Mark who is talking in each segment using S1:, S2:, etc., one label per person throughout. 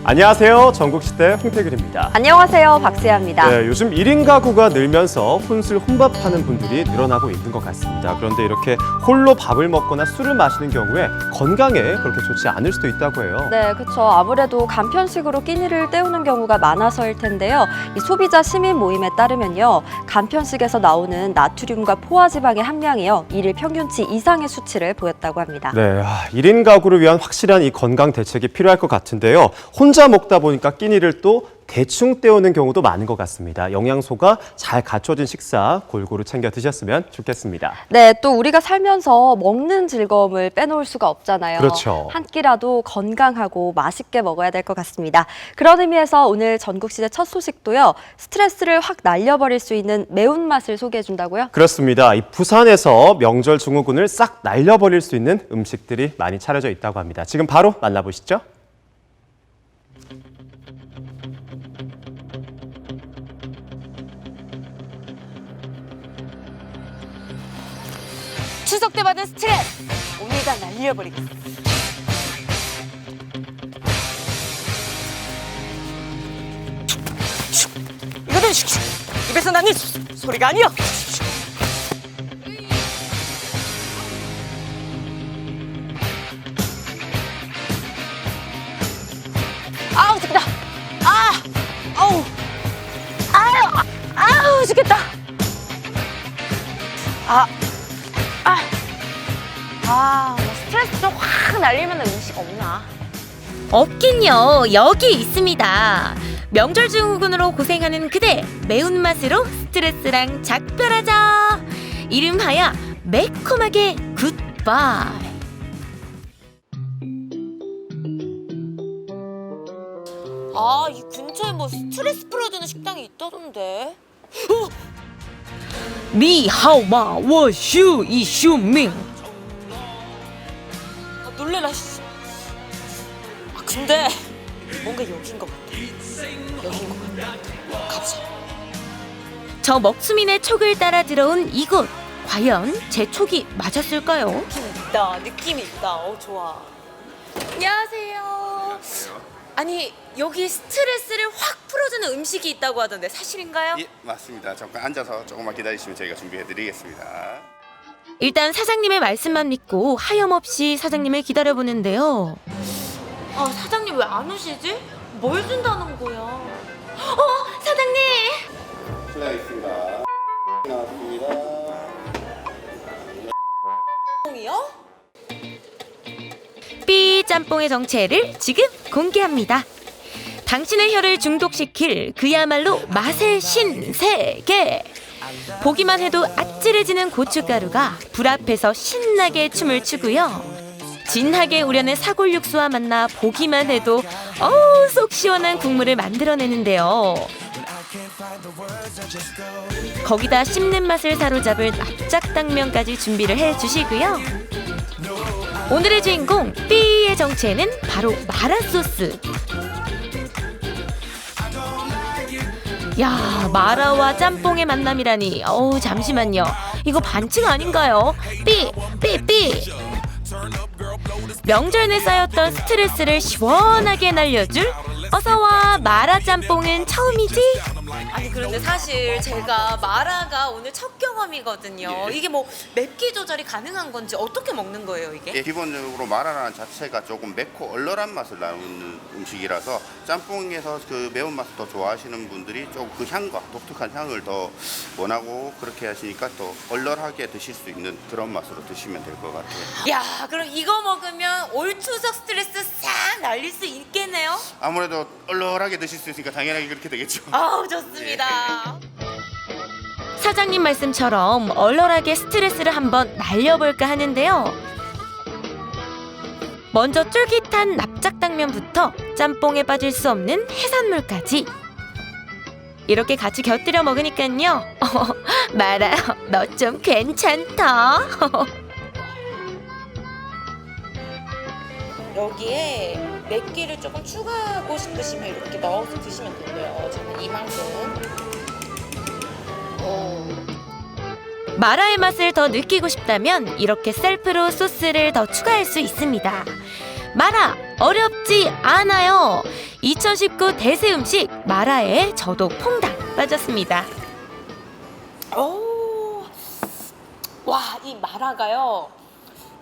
S1: 안녕하세요. 전국시대 홍태길입니다.
S2: 안녕하세요. 박세아입니다.
S1: 네, 요즘 1인 가구가 늘면서 혼술 혼밥하는 분들이 늘어나고 있는 것 같습니다. 그런데 이렇게 홀로 밥을 먹거나 술을 마시는 경우에 건강에 그렇게 좋지 않을 수도 있다고 해요.
S2: 네, 그렇죠. 아무래도 간편식으로 끼니를 때우는 경우가 많아서일 텐데요. 이 소비자 시민 모임에 따르면요. 간편식에서 나오는 나트륨과 포화지방의 함량이요. 일일 평균치 이상의 수치를 보였다고 합니다.
S1: 네, 1인 가구를 위한 확실한 이 건강 대책이 필요할 것 같은데요. 혼자 먹다 보니까 끼니를 또 대충 때우는 경우도 많은 것 같습니다. 영양소가 잘 갖춰진 식사 골고루 챙겨 드셨으면 좋겠습니다.
S2: 네, 또 우리가 살면서 먹는 즐거움을 빼놓을 수가 없잖아요.
S1: 그렇죠.
S2: 한 끼라도 건강하고 맛있게 먹어야 될 것 같습니다. 그런 의미에서 오늘 전국시대 첫 소식도요. 스트레스를 확 날려버릴 수 있는 매운맛을 소개해 준다고요?
S1: 그렇습니다. 이 부산에서 명절 증후군을 싹 날려버릴 수 있는 음식들이 많이 차려져 있다고 합니다. 지금 바로 만나보시죠.
S3: 추석 때 받은 스트레스 오늘 다 날려버리겠어. 이거는 입에서 나는 소리가 아니야. 아우 죽겠다. 아우 아우 죽겠다. 스트레스 좀 확 날릴 만한 음식 없나?
S4: 없긴요. 여기 있습니다. 명절 증후군으로 고생하는 그대, 매운맛으로 스트레스랑 작별하자. 이름하여 매콤하게 굿바이.
S3: 이 근처에 뭐 스트레스 풀어주는 식당이 있다던데.
S4: 니하오마 워슈 이슈밍.
S3: 놀래라 씨. 근데 뭔가 여긴 것 같아. 여긴 것 같아. 가보자.
S4: 저 먹수민의 촉을 따라 들어온 이곳. 과연 제 촉이 맞았을까요?
S3: 느낌 있다. 좋아. 안녕하세요. 아니 여기 스트레스를 확 풀어주는 음식이 있다고 하던데 사실인가요?
S5: 예, 맞습니다. 잠깐 앉아서 조금만 기다리시면 저희가 준비해드리겠습니다.
S4: 일단 사장님의 말씀만 믿고 하염없이 사장님을 기다려보는데요.
S3: 사장님 왜 안 오시지? 뭘 준다는 거야? 사장님!
S5: 실례하겠습니다. 나왔습니다.
S3: 이요?
S4: 삐 짬뽕의 정체를 지금 공개합니다. 당신의 혀를 중독시킬 그야말로 맛의 신세계. 보기만 해도 아찔해지는 고춧가루가 불 앞에서 신나게 춤을 추고요. 진하게 우려낸 사골육수와 만나 보기만 해도 속 시원한 국물을 만들어내는데요. 거기다 씹는 맛을 사로잡을 납작당면까지 준비를 해주시고요. 오늘의 주인공 삐의 정체는 바로 마라소스. 야, 마라와 짬뽕의 만남이라니. 잠시만요. 이거 반칙 아닌가요? 삐. 명절 내 쌓였던 스트레스를 시원하게 날려줄 어서와 마라 짬뽕은 처음이지?
S3: 아니 그런데 사실 제가 마라가 오늘 첫 경험이거든요.
S5: 예.
S3: 이게 뭐 맵기 조절이 가능한 건지 어떻게 먹는 거예요 이게?
S5: 예, 기본적으로 마라라는 자체가 조금 맵고 얼얼한 맛을 나오는 음식이라서 짬뽕에서 그 매운맛을 더 좋아하시는 분들이 좀 그 향과 독특한 향을 더 원하고 그렇게 하시니까 또 얼얼하게 드실 수 있는 그런 맛으로 드시면 될 것 같아요.
S3: 야 그럼 이거 먹으면 올 추석 스트레스 싹 날릴 수 있겠네요?
S5: 아무래도 얼얼하게 드실 수 있으니까 당연하게 그렇게 되겠죠.
S3: 좋습니다.
S4: 사장님 말씀처럼 얼얼하게 스트레스를 한번 날려볼까 하는데요. 먼저 쫄깃한 납작당면부터 짬뽕에 빠질 수 없는 해산물까지 이렇게 같이 곁들여 먹으니깐요. 마라, 너 좀 괜찮다.
S3: 여기에 맵기를 조금 추가하고 싶으시면 이렇게 넣어서 드시면 된대요. 저는 이만큼.
S4: 마라의 맛을 더 느끼고 싶다면 이렇게 셀프로 소스를 더 추가할 수 있습니다. 마라 어렵지 않아요. 2019 대세 음식 마라에 저도 퐁당 빠졌습니다.
S3: 오, 와, 이 마라가요.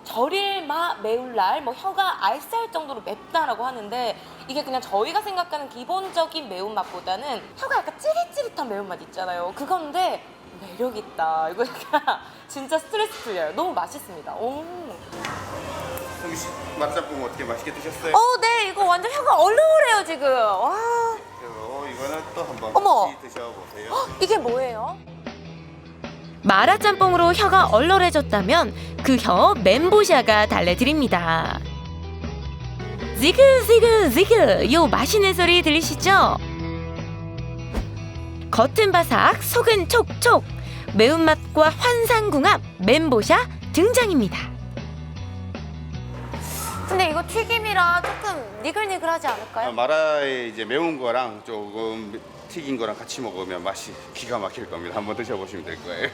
S3: 절일 마 매울날 뭐 혀가 알싸할 정도로 맵다라고 하는데 이게 그냥 저희가 생각하는 기본적인 매운맛보다는 혀가 약간 찌릿찌릿한 매운맛 있잖아요. 그건데 매력 있다. 이거 약간 진짜 스트레스 풀려요. 너무 맛있습니다. 오.
S5: 성규 씨 맛짬뽕 어떻게 맛있게 드셨어요?
S3: 네, 이거 완전 혀가 얼얼해요 지금. 와,
S5: 이거는 또 한번
S3: 어머.
S5: 같이 드셔보세요.
S3: 이게 뭐예요?
S4: 마라 짬뽕으로 혀가 얼얼해졌다면 그 혀 멘보샤가 달래드립니다. 지그지그지그 요 맛있는 소리 들리시죠? 겉은 바삭 속은 촉촉 매운맛과 환상궁합 멘보샤 등장입니다.
S3: 근데 이거 튀김이라 조금 니글니글하지 않을까요?
S5: 마라에 이제 매운 거랑 조금 튀긴 거랑 같이 먹으면 맛이 기가 막힐 겁니다. 한번 드셔보시면 될 거예요.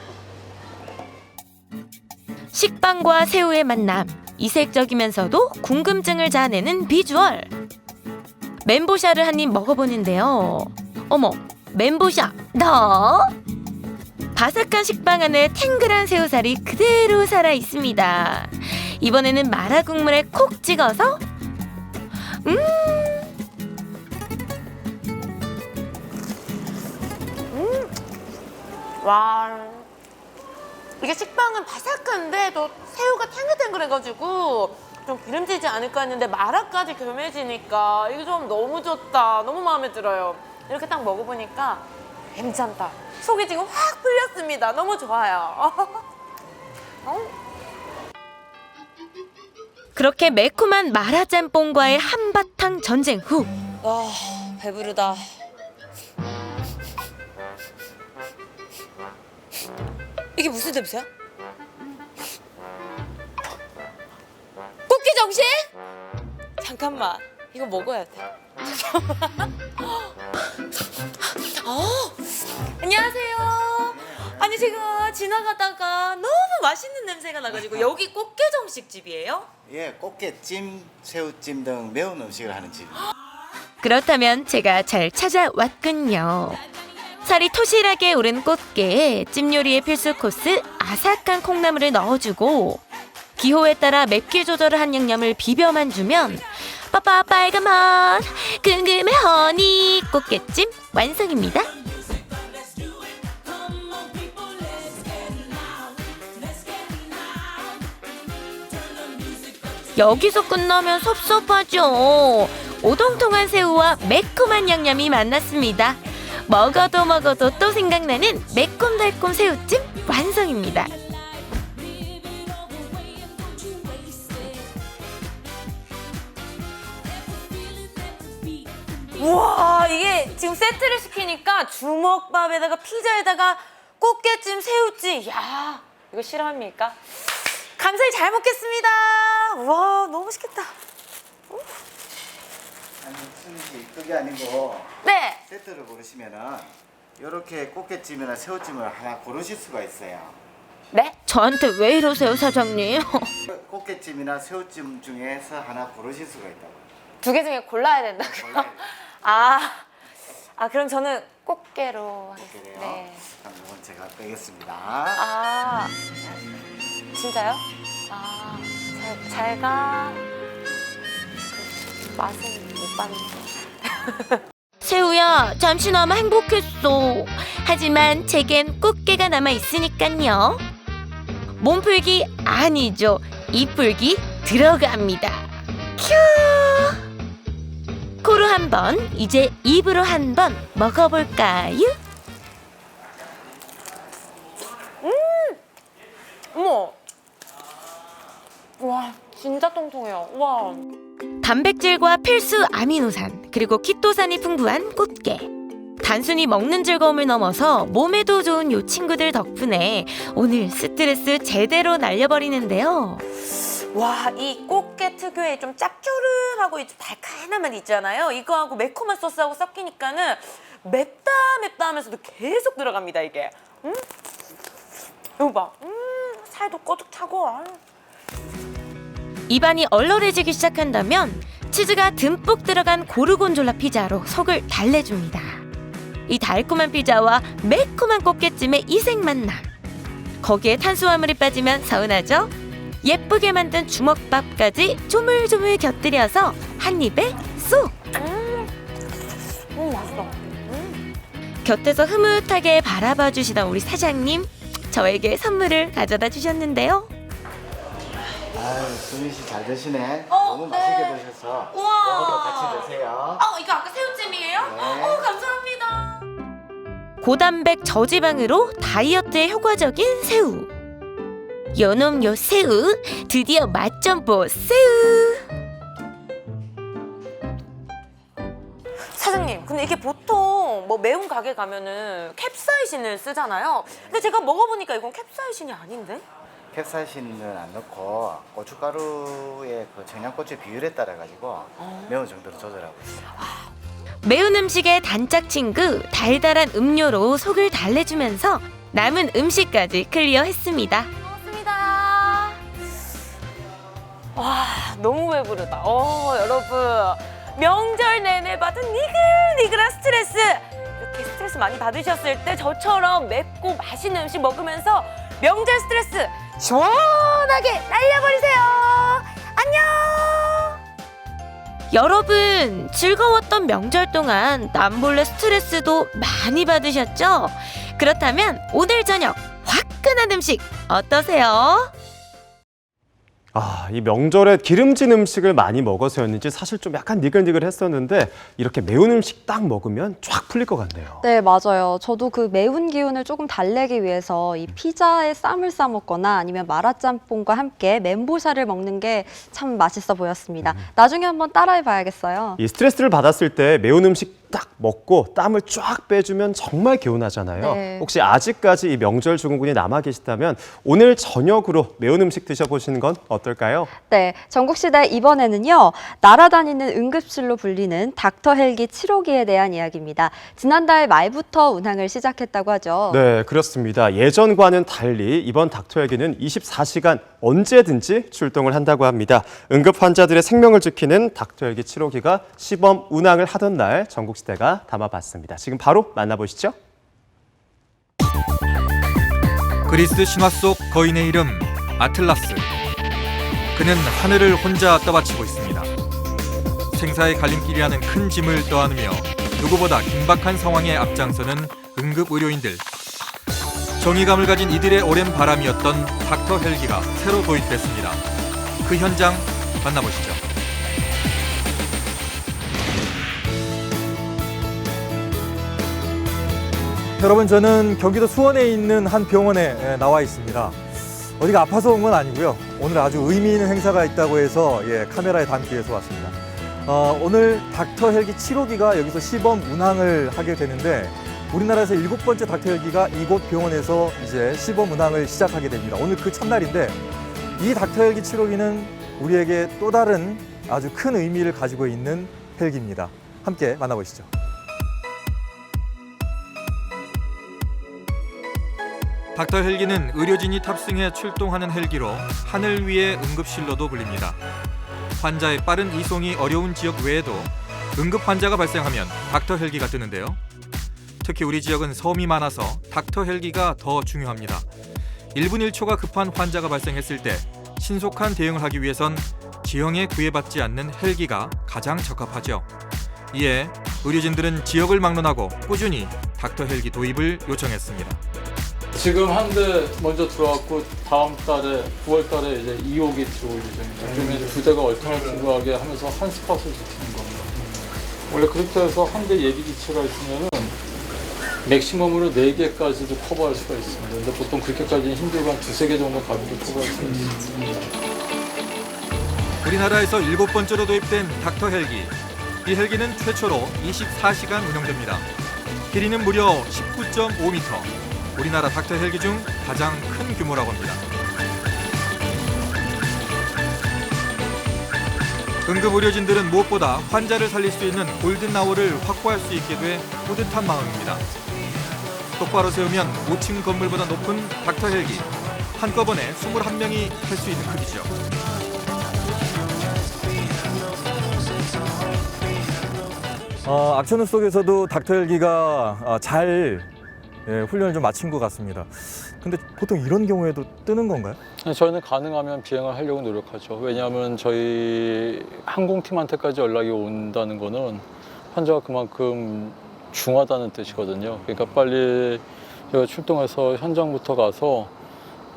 S4: 식빵과 새우의 만남, 이색적이면서도 궁금증을 자아내는 비주얼. 멘보샤를 한 입 먹어보는데요. 어머, 멘보샤 너? 바삭한 식빵 안에 탱글한 새우살이 그대로 살아 있습니다. 이번에는 마라 국물에 콕 찍어서
S3: 와, 이게 식빵은 바삭한데 또 새우가 탱글탱글해가지고 좀 기름지지 않을까 했는데 마라까지 겸해지니까 이게 좀 너무 좋다. 너무 마음에 들어요. 이렇게 딱 먹어보니까 괜찮다. 속이 지금 확 풀렸습니다. 너무 좋아요.
S4: 그렇게 매콤한 마라 짬뽕과의 한바탕 전쟁 후
S3: 와, 배부르다. 이게 무슨 냄새야? 꽃게 정식? 잠깐만, 이거 먹어야 돼. 안녕하세요. 아니 제가 지나가다가 너무 맛있는 냄새가 나가지고 여기 꽃게 정식 집이에요?
S6: 예, 꽃게찜, 새우찜 등 매운 음식을 하는 집.
S4: 그렇다면 제가 잘 찾아왔군요. 살이 토실하게 오른 꽃게에 찜 요리의 필수 코스 아삭한 콩나물을 넣어주고 기호에 따라 맵기 조절을 한 양념을 비벼만 주면 빠빠 빨간맛 궁금해 허니 꽃게찜 완성입니다. 여기서 끝나면 섭섭하죠. 오동통한 새우와 매콤한 양념이 만났습니다. 먹어도 또 생각나는 매콤달콤 새우찜 완성입니다.
S3: 우와, 이게 지금 세트를 시키니까 주먹밥에다가 피자에다가 꽃게찜, 새우찜. 야, 이거 싫어합니까? 감사히 잘 먹겠습니다. 우와, 너무 맛있겠다.
S6: 아니, 순지 그게 아니고
S3: 네.
S6: 세트를 고르시면은 이렇게 꽃게찜이나 새우찜을 하나 고르실 수가 있어요.
S3: 네?
S4: 저한테 왜 이러세요, 사장님?
S6: 꽃게찜이나 새우찜 중에서 하나 고르실 수가 있다고.
S3: 두 개 중에 골라야 된다고요?
S6: 골라야 돼요.
S3: 그럼 저는 꽃게로 하겠습니다.
S6: 그래요?
S3: 네.
S6: 그럼 이건 제가 빼겠습니다.
S3: 진짜요? 잘 맛은 못 봤는데.
S4: 새우야, 잠시나마 행복했어. 하지만 제겐 꽃게가 남아 있으니깐요. 몸풀기 아니죠. 입풀기 들어갑니다. 큐! 코로 한 번, 이제 입으로 한 번 먹어볼까요?
S3: 어머. 와, 진짜 통통해요. 와.
S4: 단백질과 필수 아미노산, 그리고 키토산이 풍부한 꽃게. 단순히 먹는 즐거움을 넘어서 몸에도 좋은 요 친구들 덕분에 오늘 스트레스 제대로 날려버리는데요.
S3: 와, 이 꽃게 특유의 좀 짭조름하고 좀 달큰한 맛 있잖아요. 이거하고 매콤한 소스하고 섞이니까는 맵다 하면서도 계속 들어갑니다, 이게. 이거 봐. 살도 꼬득 차고.
S4: 입안이 얼얼해지기 시작한다면 치즈가 듬뿍 들어간 고르곤졸라 피자로 속을 달래줍니다. 이 달콤한 피자와 매콤한 꽃게찜의 이색 만남. 거기에 탄수화물이 빠지면 서운하죠? 예쁘게 만든 주먹밥까지 조물조물 곁들여서 한 입에 쏙!
S3: 맛있어.
S4: 곁에서 흐뭇하게 바라봐 주시던 우리 사장님, 저에게 선물을 가져다 주셨는데요.
S6: 아유, 수민 씨 잘 드시네.
S3: 어,
S6: 너무
S3: 네.
S6: 맛있게 드셔서
S3: 우와.
S6: 이것도 같이 드세요.
S3: 이거 아까 새우찜이에요?
S6: 네.
S3: 감사합니다.
S4: 고단백 저지방으로 다이어트에 효과적인 새우. 요놈 요 새우, 드디어 맛점보 새우.
S3: 사장님, 근데 이게 보통 뭐 매운 가게 가면은 캡사이신을 쓰잖아요. 근데 제가 먹어보니까 이건 캡사이신이 아닌데?
S6: 캡사이신은 안 넣고 고춧가루의 그 청양고추 비율에 따라 가지고 매운 정도로 조절하고 있어요.
S4: 매운 음식의 단짝 친구 달달한 음료로 속을 달래주면서 남은 음식까지 클리어했습니다.
S3: 고맙습니다. 와, 너무 배부르다. 여러분. 명절 내내 받은 니글니글한 스트레스. 이렇게 스트레스 많이 받으셨을 때 저처럼 맵고 맛있는 음식 먹으면서 명절 스트레스 시원하게 날려버리세요. 안녕.
S4: 여러분, 즐거웠던 명절 동안 남몰래 스트레스도 많이 받으셨죠? 그렇다면 오늘 저녁 화끈한 음식 어떠세요?
S1: 이 명절에 기름진 음식을 많이 먹어서였는지 사실 좀 약간 니글니글했었는데 이렇게 매운 음식 딱 먹으면 쫙 풀릴 것 같네요.
S2: 네, 맞아요. 저도 그 매운 기운을 조금 달래기 위해서 이 피자에 쌈을 싸 먹거나 아니면 마라짬뽕과 함께 멘보샤를 먹는 게 참 맛있어 보였습니다. 나중에 한번 따라해 봐야겠어요.
S1: 이 스트레스를 받았을 때 매운 음식 딱 먹고 땀을 쫙 빼주면 정말 개운하잖아요.
S2: 네.
S1: 혹시 아직까지 이 명절 증후군이 남아 계시다면 오늘 저녁으로 매운 음식 드셔보시는 건 어떨까요?
S2: 네, 전국시대 이번에는요. 날아다니는 응급실로 불리는 닥터 헬기 7호기에 대한 이야기입니다. 지난달 말부터 운항을 시작했다고 하죠.
S1: 네, 그렇습니다. 예전과는 달리 이번 닥터 헬기는 24시간 언제든지 출동을 한다고 합니다. 응급 환자들의 생명을 지키는 닥터 헬기 7호기가 시범 운항을 하던 날 전국시대가 담아봤습니다. 지금 바로 만나보시죠.
S7: 그리스 신화 속 거인의 이름 아틀라스. 그는 하늘을 혼자 떠받치고 있습니다. 생사의 갈림길이라는 큰 짐을 떠안으며 누구보다 긴박한 상황에 앞장서는 응급 의료인들. 정의감을 가진 이들의 오랜 바람이었던 닥터 헬기가 새로 도입됐습니다. 그 현장 만나보시죠.
S8: 여러분, 저는 경기도 수원에 있는 한 병원에 나와 있습니다. 어디가 아파서 온 건 아니고요. 오늘 아주 의미 있는 행사가 있다고 해서 카메라에 담기 위해서 왔습니다. 오늘 닥터 헬기 7호기가 여기서 시범 운항을 하게 되는데 우리나라에서 7번째 닥터 헬기가 이곳 병원에서 이제 시범 운항을 시작하게 됩니다. 오늘 그 첫날인데 이 닥터 헬기 7호기는 우리에게 또 다른 아주 큰 의미를 가지고 있는 헬기입니다. 함께 만나보시죠.
S7: 닥터 헬기는 의료진이 탑승해 출동하는 헬기로 하늘 위의 응급실로도 불립니다. 환자의 빠른 이송이 어려운 지역 외에도 응급 환자가 발생하면 닥터 헬기가 뜨는데요. 특히 우리 지역은 섬이 많아서 닥터 헬기가 더 중요합니다. 1분 1초가 급한 환자가 발생했을 때 신속한 대응을 하기 위해선 지형에 구애받지 않는 헬기가 가장 적합하죠. 이에 의료진들은 지역을 막론하고 꾸준히 닥터 헬기 도입을 요청했습니다.
S9: 지금 한 대 먼저 들어왔고 다음 달에 9월 달에 이제 2호기 들어올 예정입니다. 그러면 두 대가 얼터너티브하게 하면서 한 스팟을 지키는 겁니다. 원래 그렇게 해서 한 대 예비 기체가 있으면은 맥시멈으로 4개까지도 커버할 수가 있습니다. 근데 보통 그렇게까지는 힘들고 한 2-3개 정도 가격도 커버할 수가 있습니다.
S7: 우리나라에서 7번째로 도입된 닥터 헬기. 이 헬기는 최초로 24시간 운영됩니다. 길이는 무려 19.5m. 우리나라 닥터 헬기 중 가장 큰 규모라고 합니다. 응급의료진들은 무엇보다 환자를 살릴 수 있는 골든아워를 확보할 수 있게 돼 뿌듯한 마음입니다. 똑바로 세우면 5층 건물보다 높은 닥터 헬기. 한꺼번에 21명이 탈 수 있는 크기죠.
S8: 악천후 속에서도 닥터 헬기가 잘 훈련을 좀 마친 것 같습니다. 근데 보통 이런 경우에도 뜨는 건가요?
S9: 저희는 가능하면 비행을 하려고 노력하죠. 왜냐하면 저희 항공팀한테까지 연락이 온다는 거는 환자가 그만큼 중하다는 뜻이거든요. 그러니까 빨리 저희가 출동해서 현장부터 가서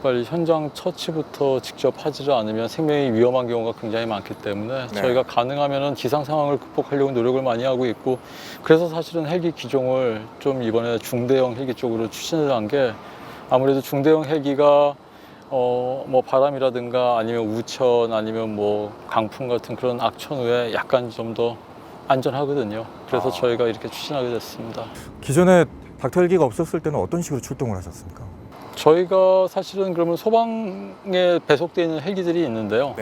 S9: 빨리 현장 처치부터 직접 하지를 않으면 생명이 위험한 경우가 굉장히 많기 때문에 저희가 가능하면은 기상 상황을 극복하려고 노력을 많이 하고 있고, 그래서 사실은 헬기 기종을 좀 이번에 중대형 헬기 쪽으로 추진을 한 게, 아무래도 중대형 헬기가 뭐 바람이라든가 아니면 우천 아니면 뭐 강풍 같은 그런 악천후에 약간 좀 더 안전하거든요. 그래서 저희가 이렇게 추진하게 됐습니다.
S8: 기존에 닥터 헬기가 없었을 때는 어떤 식으로 출동을 하셨습니까?
S9: 저희가 사실은 그러면 소방에 배속되어 있는 헬기들이 있는데요.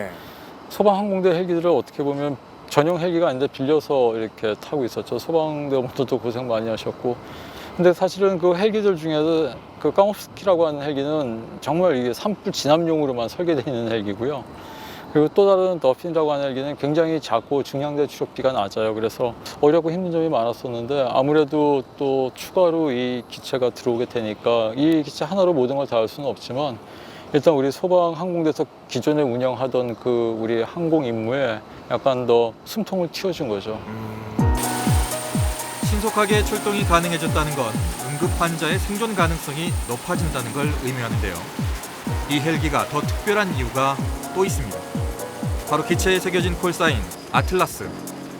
S9: 소방항공대 헬기들을 어떻게 보면 전용 헬기가 아닌데 빌려서 이렇게 타고 있었죠. 소방대원분들도 고생 많이 하셨고. 근데 사실은 그 헬기들 중에서 그 까모프스키라고 하는 헬기는 정말 이게 산불 진압용으로만 설계되어 있는 헬기고요. 그리고 또 다른 더핀이라고 하는 헬기는 굉장히 작고 중량대 추력비가 낮아요. 그래서 어렵고 힘든 점이 많았었는데, 아무래도 또 추가로 이 기체가 들어오게 되니까 이 기체 하나로 모든 걸 다 할 수는 없지만, 일단 우리 소방항공대에서 기존에 운영하던 그 우리 항공 임무에 약간 더 숨통을 틔워준 거죠.
S7: 신속하게 출동이 가능해졌다는 건 응급 환자의 생존 가능성이 높아진다는 걸 의미하는데요. 이 헬기가 더 특별한 이유가 또 있습니다. 바로 기체에 새겨진 콜사인 아틀라스,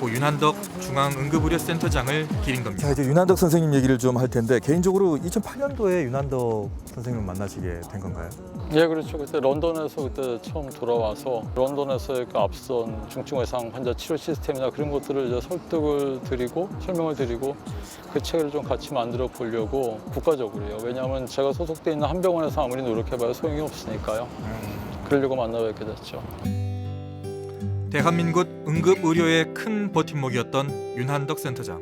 S7: 고 윤한덕 중앙응급의료센터장을 기린 겁니다.
S8: 자, 이제 윤한덕 선생님 얘기를 좀 할 텐데, 개인적으로 2008년도에 윤한덕 선생님을 만나시게 된 건가요?
S9: 예, 그렇죠. 그때 런던에서 그때 처음 돌아와서 런던에서의 그 앞선 중증 외상 환자 치료 시스템이나 그런 것들을 이제 설득을 드리고 설명을 드리고 그 책을 좀 같이 만들어 보려고 국가적으로요. 왜냐하면 제가 소속돼 있는 한 병원에서 아무리 노력해봐야 소용이 없으니까요. 그러려고 만나뵙게 됐죠.
S7: 대한민국 응급의료의 큰 버팀목이었던 윤한덕 센터장.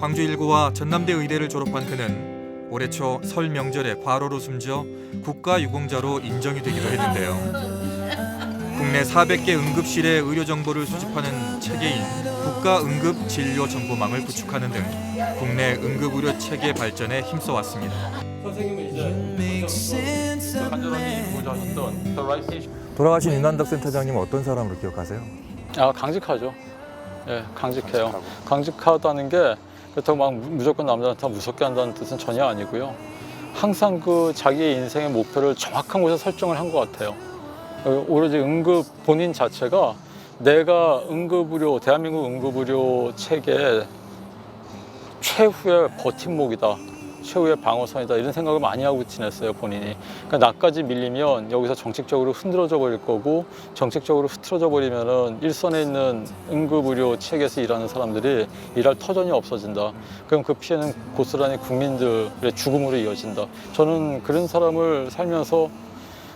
S7: 광주일고와 전남대 의대를 졸업한 그는 올해 초 설 명절에 과로로 숨져 국가유공자로 인정이 되기도 했는데요. 국내 400개 응급실의 의료 정보를 수집하는 체계인 국가응급진료정보망을 구축하는 등 국내 응급의료 체계 발전에 힘써왔습니다.
S9: 선생님은 이제 간절히 보좌하셨던
S8: 돌아가신 윤한덕 센터장님 어떤 사람으로 기억하세요?
S9: 강직하죠. 예, 강직해요. 강직하다는 게 그렇다고 막 무조건 남자한테 무섭게 한다는 뜻은 전혀 아니고요. 항상 그 자기의 인생의 목표를 정확한 곳에 설정을 한 것 같아요. 오로지 응급 본인 자체가 내가 응급의료, 대한민국 응급의료 체계의 최후의 버팀목이다, 최후의 방어선이다, 이런 생각을 많이 하고 지냈어요, 본인이. 그러니까 나까지 밀리면 여기서 정책적으로 흔들어져 버릴 거고, 정책적으로 흐트러져 버리면은 일선에 있는 응급의료 체계에서 일하는 사람들이 일할 터전이 없어진다. 그럼 그 피해는 고스란히 국민들의 죽음으로 이어진다. 저는 그런 사람을 살면서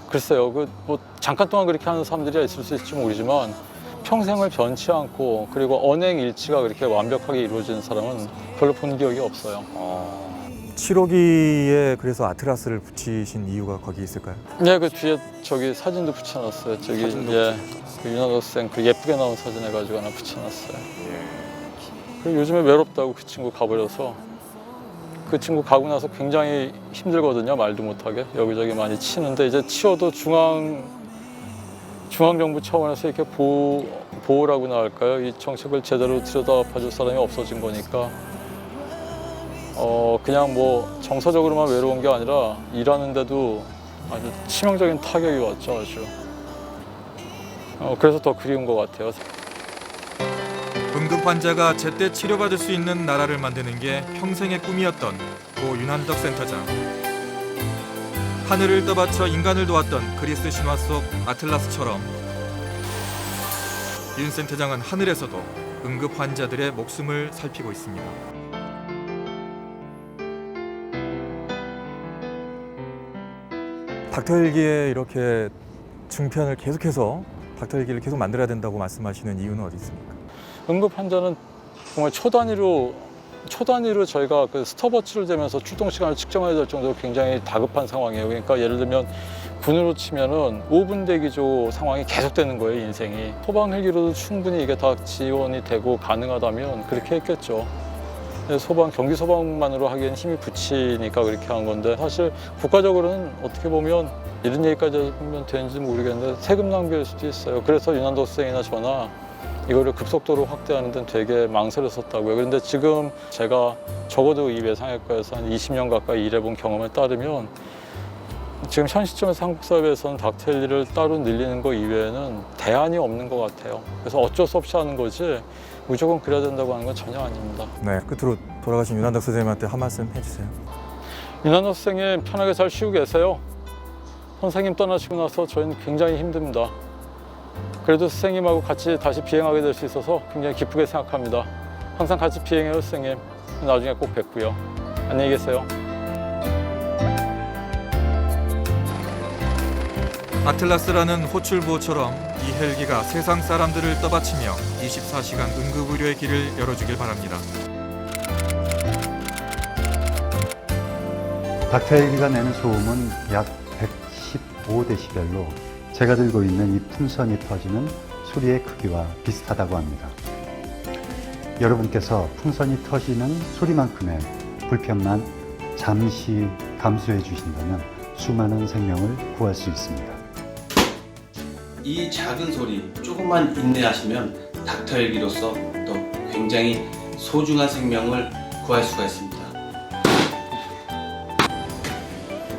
S9: 글쎄요, 뭐 잠깐 동안 그렇게 하는 사람들이 있을 수 있을지 모르지만 평생을 변치 않고 그리고 언행일치가 그렇게 완벽하게 이루어지는 사람은 별로 본 기억이 없어요.
S8: 치료기에 그래서 아틀라스를 붙이신 이유가 거기 있을까요?
S9: 네, 그 뒤에 저기 사진도 붙여놨어요. 저기 예, 그 윤한덕 쌤 그 예쁘게 나온 사진 해가지고 하나 붙여놨어요. 그리고 요즘에 외롭다고 그 친구 가버려서, 그 친구 가고 나서 굉장히 힘들거든요. 말도 못하게 여기저기 많이 치는데, 이제 치워도 중앙정부 차원에서 이렇게 보호라고나 할까요? 이 정책을 제대로 들여다봐줄 사람이 없어진 거니까. 그냥 뭐 정서적으로만 외로운 게 아니라 일하는데도 아주 치명적인 타격이 왔죠, 아주. 그래서 더 그리운 것 같아요.
S7: 응급 환자가 제때 치료받을 수 있는 나라를 만드는 게 평생의 꿈이었던 고 윤한덕 센터장. 하늘을 떠받쳐 인간을 도왔던 그리스 신화 속 아틀라스처럼 윤 센터장은 하늘에서도 응급 환자들의 목숨을 살피고 있습니다.
S8: 닥터 헬기에 이렇게 증편을 계속해서 닥터 헬기를 계속 만들어야 된다고 말씀하시는 이유는 어디 있습니까?
S9: 응급 환자는 정말 초단위로 저희가 그 스톱워치를 재면서 출동 시간을 측정해야 될 정도로 굉장히 다급한 상황이에요. 그러니까 예를 들면 군으로 치면은 5분 대기조 상황이 계속되는 거예요, 인생이. 소방 헬기로도 충분히 이게 다 지원이 되고 가능하다면 그렇게 했겠죠. 경기 소방만으로 하기엔 힘이 붙이니까 그렇게 한 건데, 사실 국가적으로는 어떻게 보면 이런 얘기까지 하면 되는지 모르겠는데 세금 낭비일 수도 있어요. 그래서 윤한도 학생이나 저나 이거를 급속도로 확대하는 데는 되게 망설였었다고요. 그런데 지금 제가 적어도 이 외상외과에서 한 20년 가까이 일해본 경험에 따르면 지금 현 시점에서 한국 사회에서는 닥터헬기를 따로 늘리는 거 이외에는 대안이 없는 것 같아요. 그래서 어쩔 수 없이 하는 거지 무조건 그래야 된다고 하는 건 전혀 아닙니다.
S8: 네, 끝으로 돌아가신 윤한덕 선생님한테 한 말씀 해주세요.
S9: 윤한도 선생님 편하게 잘 쉬고 계세요. 선생님 떠나시고 나서 저희는 굉장히 힘듭니다. 그래도 선생님하고 같이 다시 비행하게 될 수 있어서 굉장히 기쁘게 생각합니다. 항상 같이 비행해요, 선생님. 나중에 꼭 뵙고요. 안녕히 계세요.
S7: 아틀라스라는 호출보호처럼 이 헬기가 세상 사람들을 떠받치며 24시간 응급의료의 길을 열어주길 바랍니다.
S10: 닥터헬기가 내는 소음은 약 115데시벨로 제가 들고 있는 이 풍선이 터지는 소리의 크기와 비슷하다고 합니다. 여러분께서 풍선이 터지는 소리만큼의 불편만 잠시 감수해 주신다면 수많은 생명을 구할 수 있습니다.
S11: 이 작은 소리 조금만 인내하시면 닥터헬기로서 또 굉장히 소중한 생명을 구할 수가 있습니다.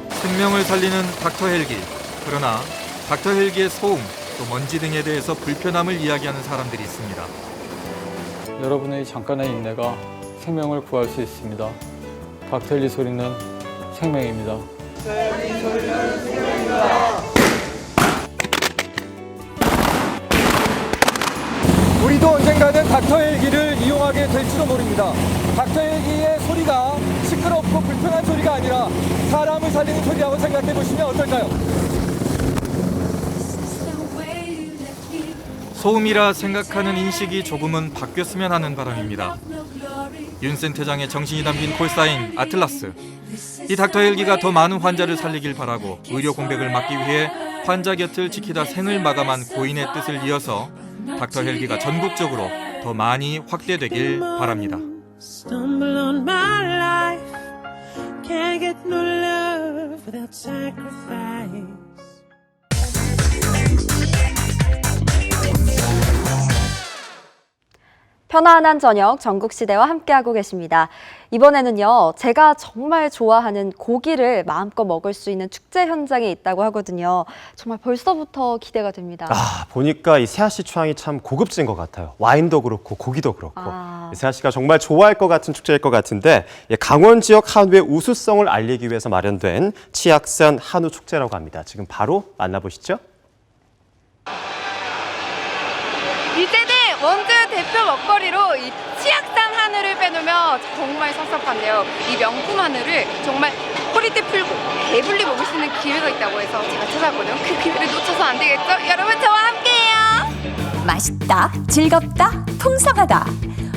S7: 생명을 살리는 닥터헬기. 그러나 닥터헬기의 소음, 또 먼지 등에 대해서 불편함을 이야기하는 사람들이 있습니다.
S9: 여러분의 잠깐의 인내가 생명을 구할 수 있습니다. 닥터헬기 소리는 생명입니다.
S8: 우리도 언젠가는 닥터헬기를 이용하게 될지도 모릅니다. 닥터헬기의 소리가 시끄럽고 불편한 소리가 아니라 사람을 살리는 소리라고 생각해 보시면 어떨까요?
S7: 소음이라 생각하는 인식이 조금은 바뀌었으면 하는 바람입니다. 윤 센터장의 정신이 담긴 콜사인 아틀라스. 이 닥터헬기가 더 많은 환자를 살리길 바라고 의료 공백을 막기 위해 환자 곁을 지키다 생을 마감한 고인의 뜻을 이어서 닥터헬기가 전국적으로 더 많이 확대되길 바랍니다.
S12: Stumble on my life, can't get no love without sacrifice.
S2: 편안한 저녁 전국시대와 함께하고 계십니다. 이번에는요, 제가 정말 좋아하는 고기를 마음껏 먹을 수 있는 축제 현장에 있다고 하거든요. 정말 벌써부터 기대가 됩니다.
S1: 보니까 이 세아씨 취향이 참 고급진 것 같아요. 와인도 그렇고 고기도 그렇고. 세아씨가 정말 좋아할 것 같은 축제일 것 같은데, 강원 지역 한우의 우수성을 알리기 위해서 마련된 치악산 한우 축제라고 합니다. 지금 바로 만나보시죠.
S13: 이제는 원주 대표 먹거리로 이 치악산 한우를 빼놓으면 정말 섭섭한데요. 이 명품 한우를 정말 허리띠 풀고 배불리 먹을 수 있는 기회가 있다고 해서 제가 찾아왔거든요. 그 기회를 놓쳐서 안 되겠죠? 여러분 저와 함께해요.
S4: 맛있다, 즐겁다, 풍성하다.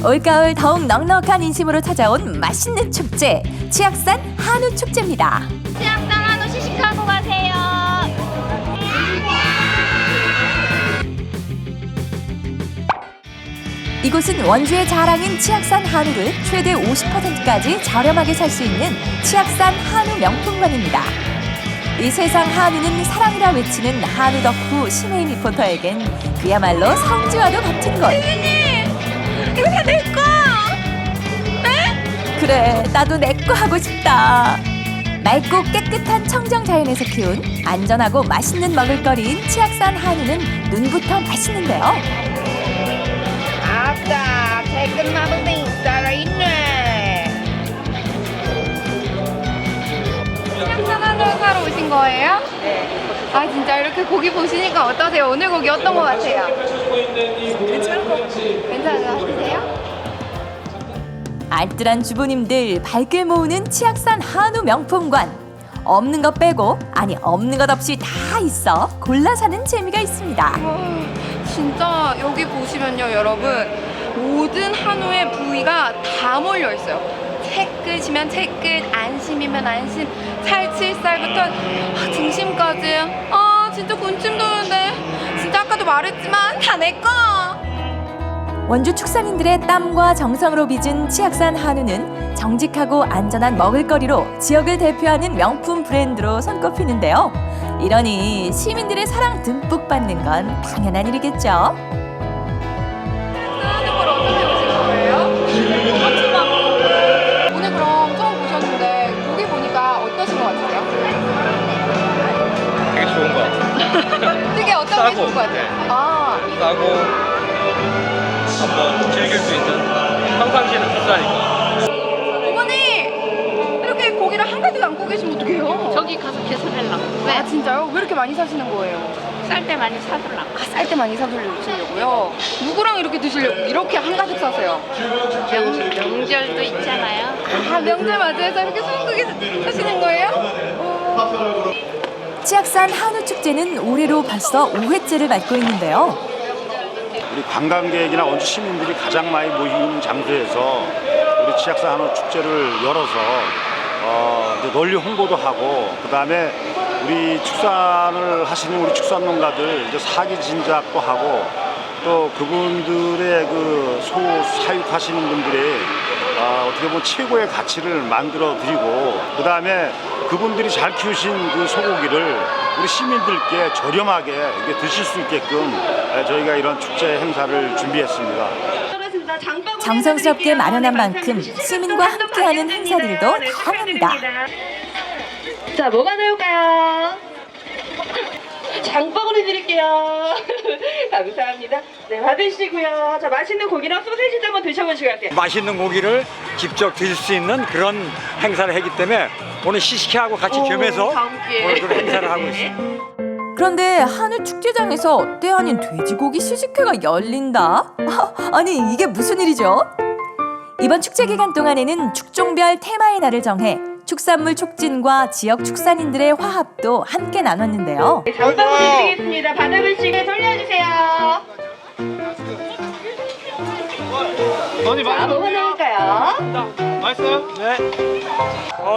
S4: 올가을 더욱 넉넉한 인심으로 찾아온 맛있는 축제, 치악산 한우 축제입니다.
S13: 치악산 한우 시식하고 가세요.
S4: 이곳은 원주의 자랑인 치악산 한우를 최대 50%까지 저렴하게 살 수 있는 치악산 한우 명품관입니다. 이 세상 한우는 사랑이라 외치는 한우 덕후 심혜인 리포터에겐 그야말로 성지와도 같은 곳.
S13: 선생님, 이거 다 내 거! 네?
S4: 그래, 나도 내 거 하고 싶다. 맑고 깨끗한 청정 자연에서 키운 안전하고 맛있는 먹을거리인 치악산 한우는 눈부터 맛있는데요.
S13: 아따, 새끝나는 데 살아있네. 치악산 한우 사러 오신 거예요? 네. 아, 진짜 이렇게 고기 보시니까 어떠세요? 오늘 고기 어떤 거 같아요? 괜찮으세요?
S4: 알뜰한 주부님들 발길 모으는 치악산 한우 명품관. 없는 것 빼고, 아니 없는 것 없이 다 있어 골라 사는 재미가 있습니다.
S13: 와, 진짜 여기 보시면요, 여러분, 모든 한우의 부위가 다 몰려 있어요. 채끝이면 채끝, 안심이면 안심, 살칠살부터 등심까지. 진짜 군침 도는데. 진짜 아까도 말했지만 다 내 거.
S14: 원주 축산인들의 땀과 정성으로 빚은 치악산 한우는 정직하고 안전한 먹을거리로 지역을 대표하는 명품 브랜드로 손꼽히는데요. 이러니 시민들의 사랑 듬뿍 받는 건 당연한 일이겠죠.
S13: 하는 걸 어떻게 오신 거예요? 오늘 그럼 처음 보셨는데 고기 보니까 어떠신 것 같으세요?
S15: 되게 좋은 것 같아요.
S13: 되게 어떤 게 좋은 것 같아요?
S15: 싸고 한번 즐길 수 있는, 평상시에는 비싸니까.
S13: 어머니! 이렇게 고기를 한 가지도 안 구워 계시면 어떡해요?
S16: 저기 가서 계산하려고. 왜?
S13: 진짜요? 왜 이렇게 많이 사시는 거예요?
S16: 쌀 때 많이 사들라고.
S13: 쌀 때 많이 사드시려고요? 누구랑 이렇게 드시려고 이렇게 한가득 사세요?
S16: 명절도 있잖아요.
S13: 명절 맞이해서 이렇게 소금국에 사시는 거예요?
S14: 치악산 한우축제는 올해로 벌써 5회째를 맞고 있는데요.
S17: 우리 관광객이나 원주 시민들이 가장 많이 모이는 장소에서 우리 치악산 한우 축제를 열어서 이제 널리 홍보도 하고, 그다음에 우리 축산을 하시는 우리 축산농가들 이제 사기 진작도 하고, 또 그분들의 그 소 사육하시는 분들의 어떻게 보면 최고의 가치를 만들어 드리고, 그다음에 그분들이 잘 키우신 그 소고기를 우리 시민들께 저렴하게 이렇게 드실 수 있게끔 저희가 이런 축제 행사를 준비했습니다.
S14: 정성스럽게 마련한 만큼 시민과 함께하는 행사들도 다양합니다.
S18: 자, 뭐가 나올까요? 장바구니 드릴게요. 감사합니다. 네, 받으시고요. 자, 맛있는 고기랑 소세지도 한번 드셔보시고 갈게요.
S19: 맛있는 고기를 직접 드실 수 있는 그런 행사를 하기 때문에 오늘 시식회하고 같이 겸해서 오늘 그런 행사를 하고 있습니다.
S14: 그런데 한우 축제장에서 때 아닌 돼지고기 시식회가 열린다? 아니 이게 무슨 일이죠? 이번 축제 기간 동안에는 축종별 테마의 날을 정해 축산물 촉진과 지역 축산인들의 화합도 함께 나눴는데요.
S18: 장바구니 드리겠습니다. 받아보시고 돌려주세요. 자, 뭐가 나올까요?
S19: 맛있어요? 네.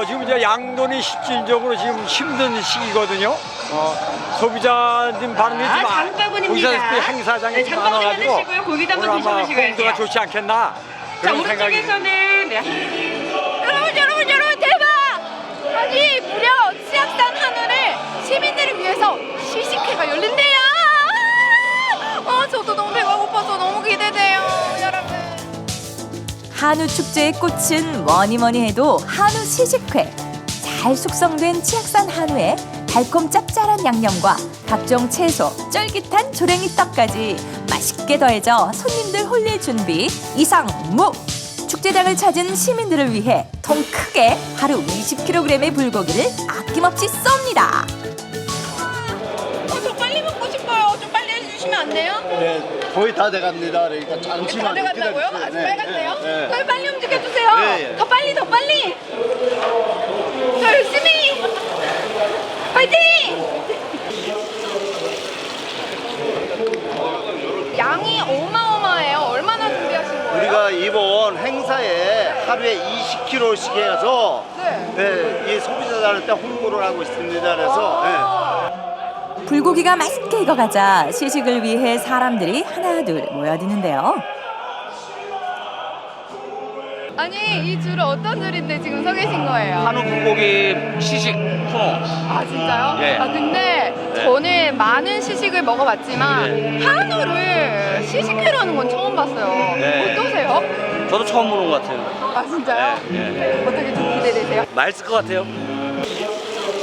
S19: 지금 이제 양돈이 실질적으로 지금 힘든 시기거든요. 소비자님 반응이 좀
S18: 장바구니입니다.
S19: 행사장에
S18: 네, 장바구니 받으시고요. 고기도 한번 드셔보시고
S19: 갈게요. 좋지 않겠나?
S18: 자,
S19: 그런 생각이
S18: 오른쪽에서는
S13: 여러분 대박! 아니 무려 치악산 한우를 시민들을 위해서 시식회가 열린대요. 저도 너무 배가 고파서 너무 기대돼요, 여러분.
S14: 한우 축제의 꽃은 뭐니 해도 한우 시식회. 잘 숙성된 치악산 한우에 달콤 짭짤한 양념과 각종 채소, 쫄깃한 조랭이 떡까지 맛있게 더해져 손님들 홀릴 준비 이상무. 축제장을 찾은 시민들을 위해 통 크게 하루 20kg의 불고기를 아낌없이 쏩니다.
S13: 저 빨리 먹고 싶어요. 좀 빨리 해주시면 안 돼요?
S20: 네, 거의 다 돼갑니다. 그러니까
S13: 다
S20: 잠시만
S13: 돼간다고요?
S20: 기다려주세요.
S13: 아직
S20: 네,
S13: 빨갛네요?
S20: 네,
S13: 그럼 빨리 움직여주세요.
S20: 네, 네.
S13: 더 빨리, 더 빨리. 더 열심히. 파이팅! 양이 어마어마해요. 얼마나 준비하신 거예요?
S20: 우리가 이번 행사에 하루에 20kg씩 해서 이 소비자들한테 홍보를 하고 있습니다. 그래서
S14: 불고기가 맛있게 익어가자 시식을 위해 사람들이 하나둘 모여드는데요.
S13: 아니 이 줄은 어떤 줄인데 지금 서 계신 거예요?
S15: 한우 불고기 시식 코너.
S13: 아 진짜요?
S15: 예.
S13: 근데
S15: 네.
S13: 저는 많은 시식을 먹어봤지만 한우를 시식회라는 건 처음 봤어요.
S15: 네.
S13: 어떠세요?
S15: 저도 처음 보는 것 같아요.
S13: 아 진짜요?
S15: 예.
S13: 어떻게 좀 기대되세요?
S15: 맛있을 것 같아요.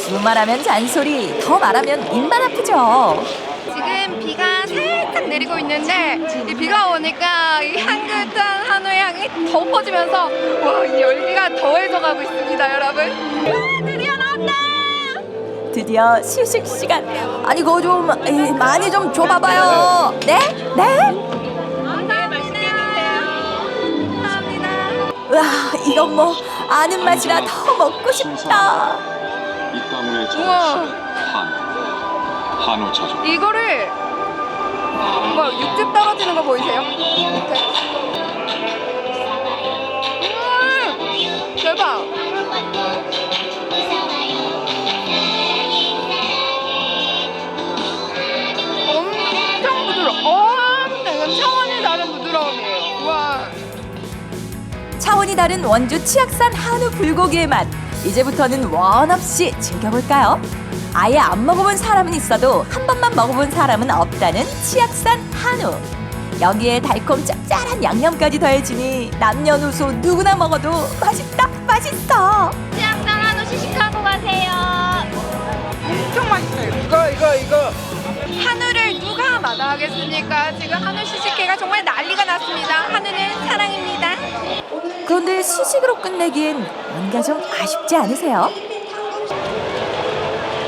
S14: 두말하면 잔소리, 더 말하면 입만 아프죠.
S13: 지금 비가 살짝 내리고 있는데 이 비가 오니까 이 향긋한 한우의 향이 더 퍼지면서 와, 이 열기가 더해져 가고 있습니다, 여러분. 와, 드디어 나왔다!
S14: 드디어 시식 시간. 아니 그거 좀 많이 좀 줘봐봐요. 네? 와 이건 뭐 아는 맛이라 더 먹고 싶다.
S21: 이 땅을
S13: 우와.
S21: 한우 자주.
S13: 이거를 뭐 육즙 떨어지는 거 보이세요? 밑에.
S14: 차원이 다른 원주 치악산 한우 불고기의 맛. 이제부터는 원 없이 즐겨볼까요? 아예 안 먹어본 사람은 있어도 한 번만 먹어본 사람은 없다는 치악산 한우. 여기에 달콤 짭짤한 양념까지 더해지니 남녀노소 누구나 먹어도 맛있다, 맛있어.
S16: 치악산 한우 시식하고 가세요.
S13: 엄청 맛있어요. 이거. 한우를 누가 마다하겠습니까? 지금 한우 시식회가 정말 난리가 났습니다. 한우는 사랑입니다.
S14: 그런데 시식으로 끝내기엔 뭔가 좀 아쉽지 않으세요?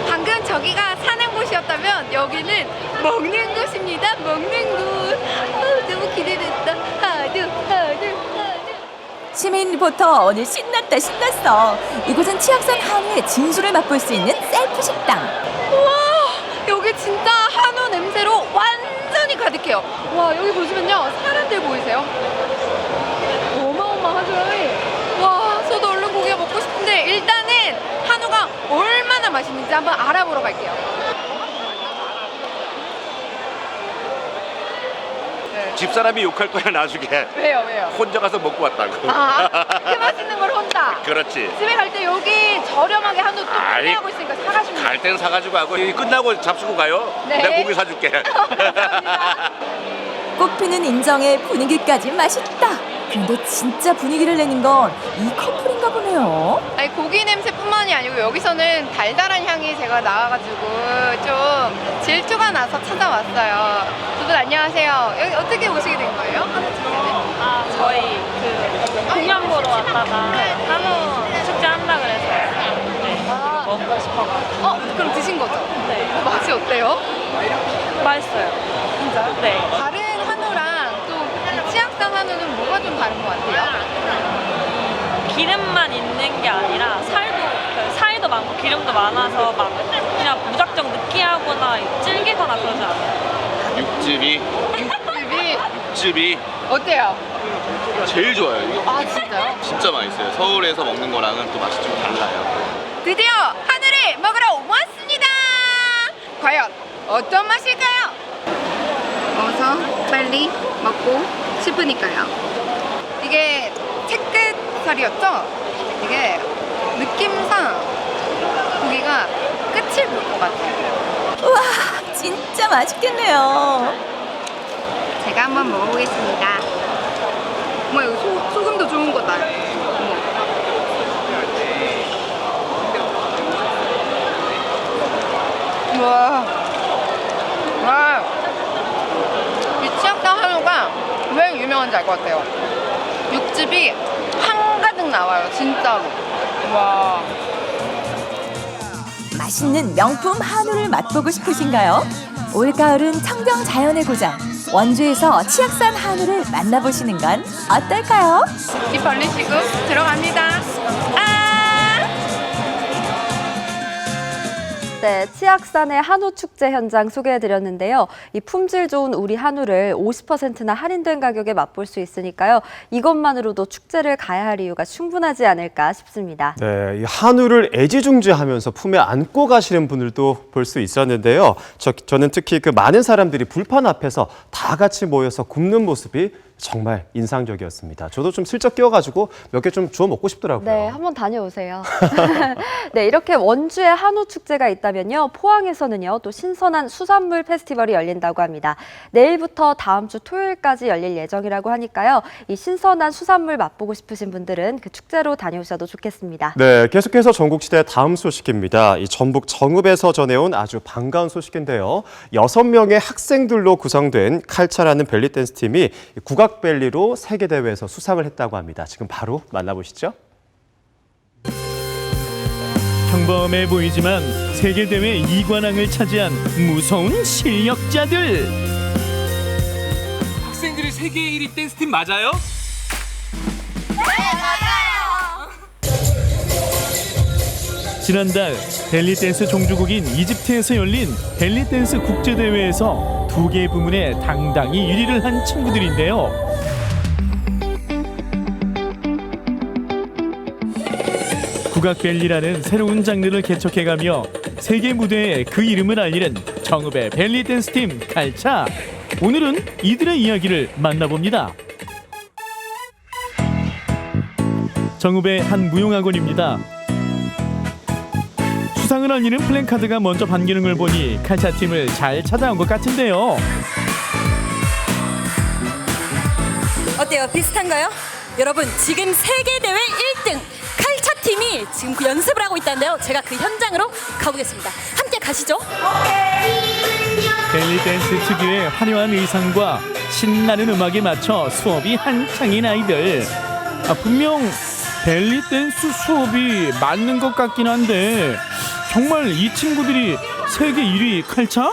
S13: 방금 저기가 사는 곳이었다면 여기는 먹는 곳입니다. 먹는 곳. 너무 기대된다. 한우.
S14: 시민 리포터 오늘 신났다 신났어. 이곳은 치악산 한우의 진수를 맛볼 수 있는 셀프 식당.
S13: 우와, 여기 진짜 한우 냄새로 완전히 가득해요. 와, 여기 보시면요, 사람들 보이세요? 어마어마하죠. 와, 저도 얼른 고기 먹고 싶은데 일단은 한우가 얼마나 맛있는지 한번 알아보러 갈게요.
S5: 집사람이 욕할 거야 나중에.
S13: 왜요?
S5: 혼자 가서 먹고 왔다고.
S13: 그 맛있는 걸 혼자.
S5: 그렇지.
S13: 집에 갈 때 여기 저렴하게 한우 또 판매하고 있으니까 사가시면
S5: 갈 땐 사가지고 하고 여기 끝나고 잡수고 가요.
S13: 네.
S5: 내가 고기 사줄게.
S14: 꽃피는 인정의 분위기까지 맛있다. 근데 진짜 분위기를 내는 건 이 커플인가 보네요.
S13: 아니, 고기 냄새뿐만이 아니고 여기서는 달달한 향이 제가 나와가지고 좀 질투가 나서 찾아왔어요. 두 분 안녕하세요. 여기 어떻게 오시게 된 거예요?
S22: 저희 그 공연 보러 왔다가 한우 축제 한다 그래서 먹고 싶어가지고.
S13: 그럼 드신 거죠?
S22: 네.
S13: 맛이 어때요?
S22: 맛있어요.
S13: 진짜요?
S22: 네.
S13: 다른 한우랑 또 이 치악산 한우는 뭐가 좀 다른 것 같아요?
S22: 기름만 있는 게 아니라 살도 많고 기름도 많아서 막 그냥 무작정 느끼하거나 질기거나 그러지 않아요.
S5: 육즙이
S13: 어때요?
S5: 제일 좋아요. 이거.
S13: 진짜요?
S5: 진짜 맛있어요. 서울에서 먹는 거랑은 또 맛이 좀 달라요.
S13: 드디어 한우를 먹으러 왔습니다. 과연 어떤 맛일까요? 어서 빨리 먹고 싶으니까요. 이게 채끝살이었죠? 이게 느낌상 고기가 끝을 볼 것 같아요.
S14: 우와, 진짜 맛있겠네요.
S13: 제가 한번 먹어보겠습니다. 어머, 이거 소금도 좋은 거다. 와, 이 치악산 한우가 왜 유명한지 알 것 같아요. 육즙이 한가득 나와요, 진짜로. 와.
S14: 맛있는 명품 한우를 맛보고 싶으신가요? 올가을은 청정 자연의 고장 원주에서 치악산 한우를 만나보시는 건 어떨까요?
S13: 입 벌리시고 들어갑니다.
S2: 네, 치악산의 한우 축제 현장 소개해드렸는데요. 이 품질 좋은 우리 한우를 50%나 할인된 가격에 맛볼 수 있으니까요. 이것만으로도 축제를 가야 할 이유가 충분하지 않을까 싶습니다.
S1: 네, 이 한우를 애지중지하면서 품에 안고 가시는 분들도 볼 수 있었는데요. 저는 특히 그 많은 사람들이 불판 앞에서 다 같이 모여서 굽는 모습이 정말 인상적이었습니다. 저도 좀 슬쩍 끼워가지고 몇 개 좀 주워 먹고 싶더라고요.
S2: 네, 한번 다녀오세요. 네, 이렇게 원주에 한우 축제가 있다면요. 포항에서는요, 또 신선한 수산물 페스티벌이 열린다고 합니다. 내일부터 다음 주 토요일까지 열릴 예정이라고 하니까요. 이 신선한 수산물 맛보고 싶으신 분들은 그 축제로 다녀오셔도 좋겠습니다.
S1: 네, 계속해서 전국시대 다음 소식입니다. 이 전북 정읍에서 전해온 아주 반가운 소식인데요. 6명의 학생들로 구성된 칼차라는 벨리댄스 팀이 국악벨리로 세계대회에서 수상을 했다고 합니다. 지금 바로 만나보시죠.
S23: 평범해 보이지만 세계대회 2관왕을 차지한 무서운 실력자들.
S24: 학생들이 세계 1위 댄스팀 맞아요?
S23: 네, 맞아요. 지난달 벨리댄스 종주국인 이집트에서 열린 벨리댄스 국제대회에서 2개 부문에 당당히 1위를 한 친구들인데요. 국악벨리라는 새로운 장르를 개척해가며 세계 무대에 그 이름을 알리는 정읍의 벨리댄스팀 칼차. 오늘은 이들의 이야기를 만나봅니다. 정읍의 한 무용학원입니다. 수상을 알리는 플랜카드가 먼저 반기는 걸 보니 칼차팀을 잘 찾아온 것 같은데요.
S3: 어때요? 비슷한가요? 여러분, 지금 세계대회 1등 칼차팀이 지금 그 연습을 하고 있다는데요. 제가 그 현장으로 가보겠습니다. 함께 가시죠.
S23: 벨리 댄스 특유의 화려한 의상과 신나는 음악에 맞춰 수업이 한창인 아이들. 분명 벨리 댄스 수업이 맞는 것 같긴 한데 정말 이 친구들이 세계 1위 칼차?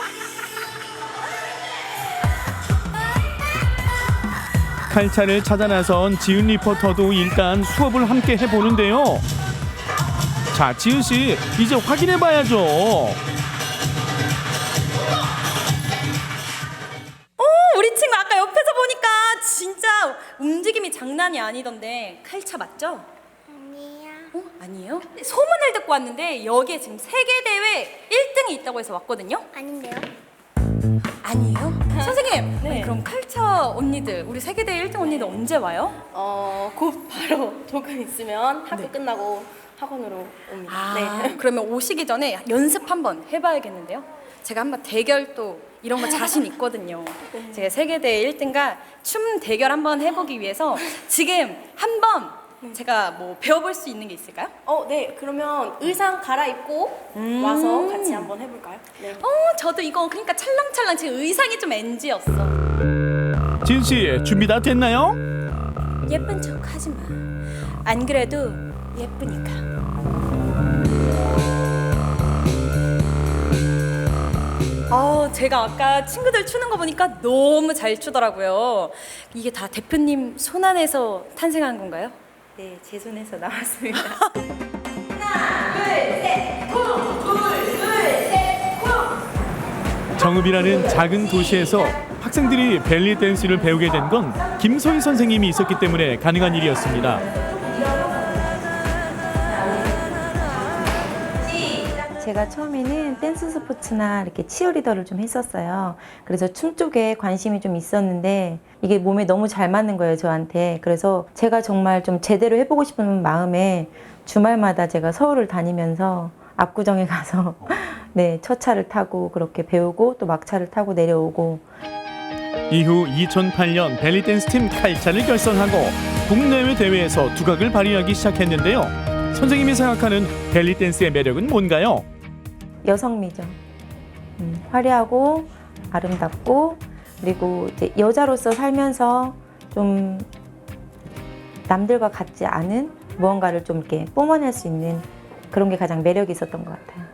S23: 칼차를 찾아 나선 지은 리포터도 일단 수업을 함께 해보는데요. 자, 지은 씨, 이제 확인해봐야죠.
S3: 우리 친구 아까 옆에서 보니까 진짜 움직임이 장난이 아니던데 칼차 맞죠? 아니에요. 아니에요? 소문을 듣고 왔는데 여기에 지금 세계대회 1등이 있다고 해서 왔거든요?
S16: 아닌데요?
S3: 아니에요? 선생님, 아니, 그럼 칼차 언니들, 우리 세계대회 1등 언니들 언제 와요?
S6: 곧 바로 조금 있으면 학교 끝나고 학원으로 옵니다.
S3: 그러면 오시기 전에 연습 한번 해봐야겠는데요? 제가 한번 대결 또 이런 거 자신 있거든요. 제가 세계대회 1등과 춤 대결 한번 해보기 위해서 지금 한번 제가 뭐 배워볼 수 있는 게 있을까요?
S6: 네. 그러면 의상 갈아입고 와서 같이 한번 해볼까요? 네.
S3: 저도 이거 그러니까 찰랑찰랑 지금 의상이 좀 NG였어.
S23: 지은 씨, 준비 다 됐나요?
S3: 예쁜 척 하지 마. 안 그래도 예쁘니까. 제가 아까 친구들 추는 거 보니까 너무 잘 추더라고요. 이게 다 대표님 손 안에서 탄생한 건가요?
S6: 네, 제 손에서 나왔습니다.
S23: 정읍이라는 작은 도시에서 학생들이 벨리 댄스를 배우게 된 건 김소희 선생님이 있었기 때문에 가능한 일이었습니다.
S10: 제가 처음에는 댄스 스포츠나 이렇게 치어리더를 좀 했었어요. 그래서 춤 쪽에 관심이 좀 있었는데 이게 몸에 너무 잘 맞는 거예요, 저한테. 그래서 제가 정말 좀 제대로 해보고 싶은 마음에 주말마다 제가 서울을 다니면서 압구정에 가서 네, 첫 차를 타고 그렇게 배우고 또 막차를 타고 내려오고.
S23: 이후 2008년 벨리 댄스 팀 칼차를 결성하고 국내외 대회에서 두각을 발휘하기 시작했는데요. 선생님이 생각하는 벨리 댄스의 매력은 뭔가요?
S10: 여성미죠. 화려하고 아름답고 그리고 이제 여자로서 살면서 좀 남들과 같지 않은 무언가를 좀 이렇게 뿜어낼 수 있는 그런 게 가장 매력이 있었던 것 같아요.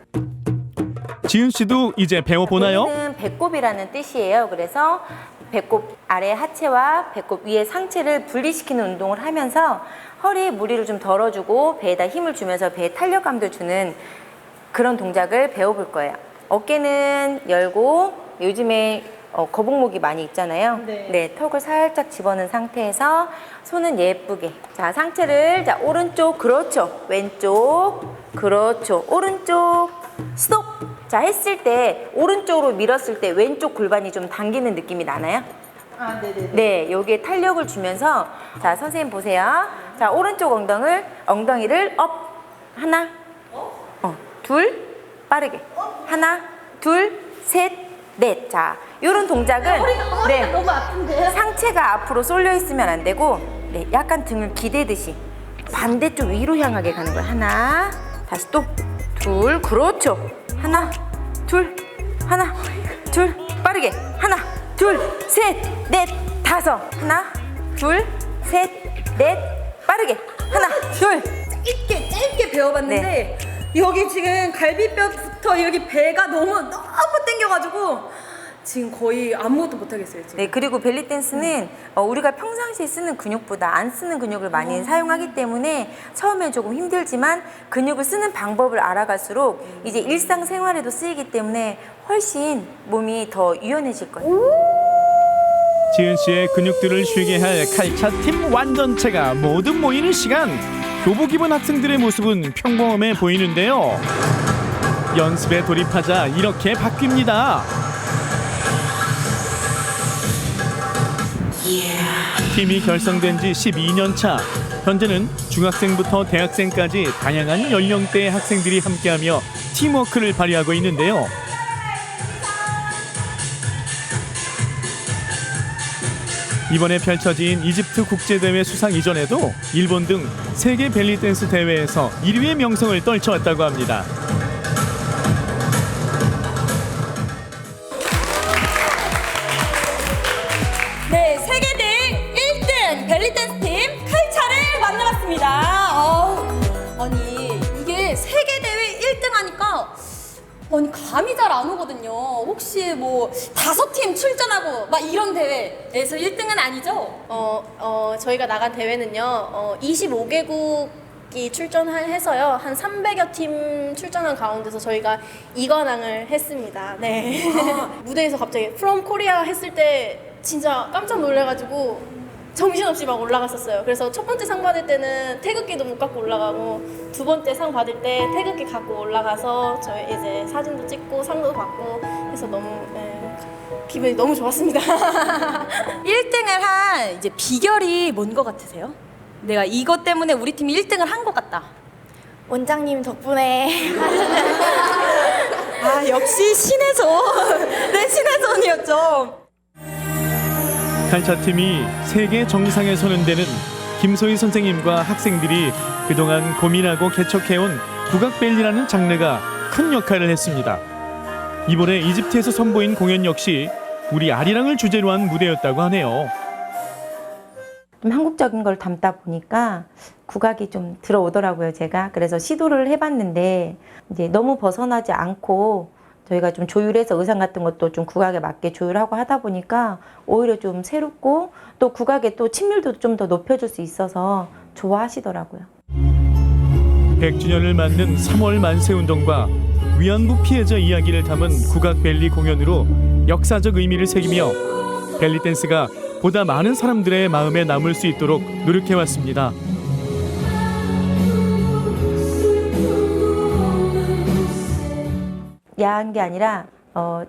S23: 지은 씨도 이제 배워보나요?
S10: 여기는 배꼽이라는 뜻이에요. 그래서 배꼽 아래 하체와 배꼽 위의 상체를 분리시키는 운동을 하면서 허리에 무리를 좀 덜어주고 배에다 힘을 주면서 배에 탄력감도 주는 그런 동작을 배워볼 거예요. 어깨는 열고 요즘에 거북목이 많이 있잖아요. 네, 턱을 살짝 집어넣은 상태에서 손은 예쁘게. 자, 상체를 자 오른쪽 그렇죠. 왼쪽 그렇죠. 오른쪽 스톱. 자, 했을 때 오른쪽으로 밀었을 때 왼쪽 골반이 좀 당기는 느낌이 나나요?
S6: 네네네.
S10: 네, 여기에 탄력을 주면서 자, 선생님 보세요. 자, 오른쪽 엉덩이를 업. 하나, 둘, 빠르게. 하나, 둘, 셋, 넷. 자, 이런 동작은
S6: 허리가 너무 아픈데요?
S10: 상체가 앞으로 쏠려 있으면 안 되고 네, 약간 등을 기대듯이 반대쪽 위로 향하게 가는 거예요. 하나, 다시 또 둘, 그렇죠. 하나, 둘, 하나, 둘, 빠르게. 하나, 둘, 셋, 넷, 다섯. 하나, 둘, 셋, 넷, 빠르게. 하나, 둘.
S3: 짧게 배워봤는데 여기 지금 갈비뼈부터 여기 배가 너무 땡겨가지고 지금 거의 아무것도 못하겠어요. 지금.
S10: 네, 그리고 벨리 댄스는 우리가 평상시에 쓰는 근육보다 안 쓰는 근육을 많이 사용하기 때문에 처음에 조금 힘들지만 근육을 쓰는 방법을 알아갈수록 이제 일상생활에도 쓰이기 때문에 훨씬 몸이 더 유연해질 거예요.
S23: 지은 씨의 근육들을 쉬게 할 칼차 팀 완전체가 모두 모이는 시간. 교복 입은 학생들의 모습은 평범해 보이는데요. 연습에 돌입하자 이렇게 바뀝니다. 팀이 결성된 지 12년 차. 현재는 중학생부터 대학생까지 다양한 연령대의 학생들이 함께하며 팀워크를 발휘하고 있는데요. 이번에 펼쳐진 이집트 국제대회 수상 이전에도 일본 등 세계 벨리댄스 대회에서 1위의 명성을 떨쳐왔다고 합니다.
S6: 네, 세계대회 1등 벨리댄스 팀 칼차를 만나봤습니다. 아니 이게 세계대회 1등 하니까 아니 감이 잘 안 오거든요. 혹시 뭐 5팀 출전하고 막 이런 대회에서 1등은 아니죠?
S7: 저희가 나간 대회는요, 25개국이 출전해서요, 한 300여 팀 출전한 가운데서 저희가 2관왕을 했습니다. 네. 무대에서 갑자기 From Korea 했을 때 진짜 깜짝 놀래가지고 정신없이 막 올라갔었어요. 그래서 첫 번째 상 받을 때는 태극기도 못 갖고 올라가고, 두 번째 상 받을 때 태극기 갖고 올라가서 저희 이제 사진도 찍고 상도 받고 해서 너무 기분이 너무 좋았습니다.
S6: 1등을 한 이제 비결이 뭔 것 같으세요? 내가 이것 때문에 우리 팀이 1등을 한 것 같다.
S7: 원장님 덕분에.
S6: 아, 역시 신의 손. 네, 신의 손이었죠.
S23: 칼차팀이 세계 정상에 서는 데는 김소희 선생님과 학생들이 그동안 고민하고 개척해온 국악벨리라는 장르가 큰 역할을 했습니다. 이번에 이집트에서 선보인 공연 역시 우리 아리랑을 주제로 한 무대였다고 하네요.
S10: 좀 한국적인 걸 담다 보니까 국악이 좀 들어오더라고요, 제가. 그래서 시도를 해봤는데 이제 너무 벗어나지 않고 저희가 좀 조율해서 의상 같은 것도 좀 국악에 맞게 조율하고 하다 보니까 오히려 좀 새롭고 또 국악의 또 친밀도도 좀 더 높여줄 수 있어서 좋아하시더라고요.
S23: 100주년을 맞는 3월 만세운동과 위안부 피해자 이야기를 담은 국악벨리 공연으로 역사적 의미를 새기며 벨리댄스가 보다 많은 사람들의 마음에 남을 수 있도록 노력해왔습니다.
S10: 야한 게 아니라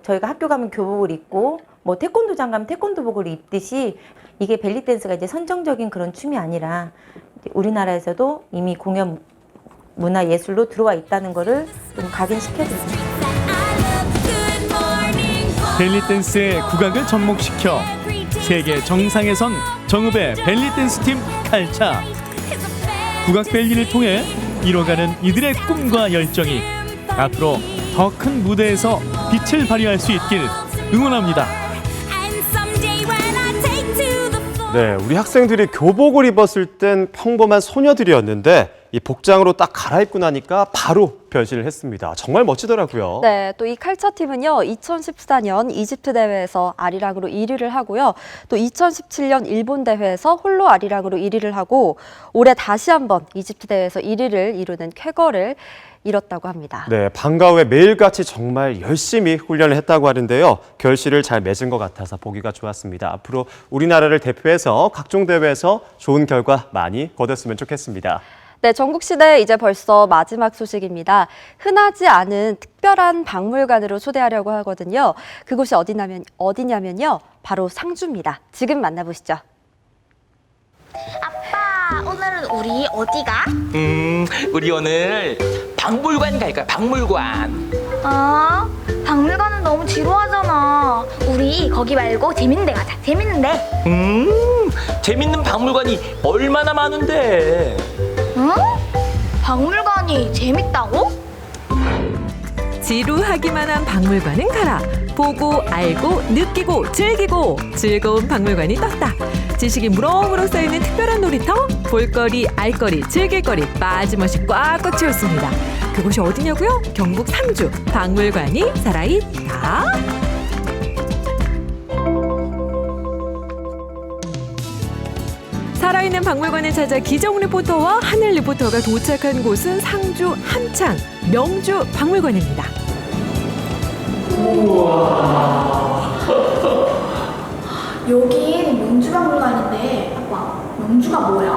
S10: 저희가 학교 가면 교복을 입고 뭐 태권도장 가면 태권도복을 입듯이 이게 벨리댄스가 이제 선정적인 그런 춤이 아니라 우리나라에서도 이미 공연 문화 예술로 들어와 있다는 거를 좀 각인시켜드립니다.
S23: 벨리댄스의 국악을 접목시켜 세계 정상에 선 정읍의 벨리댄스 팀 칼차. 국악벨리를 통해 이뤄가는 이들의 꿈과 열정이 앞으로 더 큰 무대에서 빛을 발휘할 수 있길 응원합니다.
S1: 네, 우리 학생들이 교복을 입었을 땐 평범한 소녀들이었는데 이 복장으로 딱 갈아입고 나니까 바로 변신을 했습니다. 정말 멋지더라고요.
S2: 네, 또 이 칼차팀은요, 2014년 이집트 대회에서 아리랑으로 1위를 하고요. 또 2017년 일본 대회에서 홀로 아리랑으로 1위를 하고 올해 다시 한번 이집트 대회에서 1위를 이루는 쾌거를 이뤘다고 합니다.
S1: 네, 방과 후에 매일같이 정말 열심히 훈련을 했다고 하는데요. 결실을 잘 맺은 것 같아서 보기가 좋았습니다. 앞으로 우리나라를 대표해서 각종 대회에서 좋은 결과 많이 거뒀으면 좋겠습니다.
S2: 네, 전국시대 이제 벌써 마지막 소식입니다. 흔하지 않은 특별한 박물관으로 초대하려고 하거든요. 그곳이 어디냐면요. 바로 상주입니다. 지금 만나보시죠.
S16: 아빠, 오늘은 우리 어디 가?
S8: 우리 오늘 박물관 갈 거야, 박물관.
S16: 박물관은 너무 지루하잖아. 우리 거기 말고 재밌는 데 가자. 재밌는 데.
S8: 재밌는 박물관이 얼마나 많은데.
S16: 응? 박물관이 재밌다고?
S14: 지루하기만 한 박물관은 가라. 보고 알고 느끼고 즐기고 즐거운 박물관이 떴다. 지식이 무럭무럭 쌓이는 특별한 놀이터, 볼거리, 알거리, 즐길거리 빠짐없이 꽉꽉 채웠습니다. 그곳이 어디냐고요? 경북 상주 박물관이 살아있다. 살아있는 박물관을 찾아 기정 리포터와 하늘 리포터가 도착한 곳은 상주 함창 명주 박물관입니다.
S16: 우와. 여긴 명주박물관인데 아빠, 명주가 뭐야?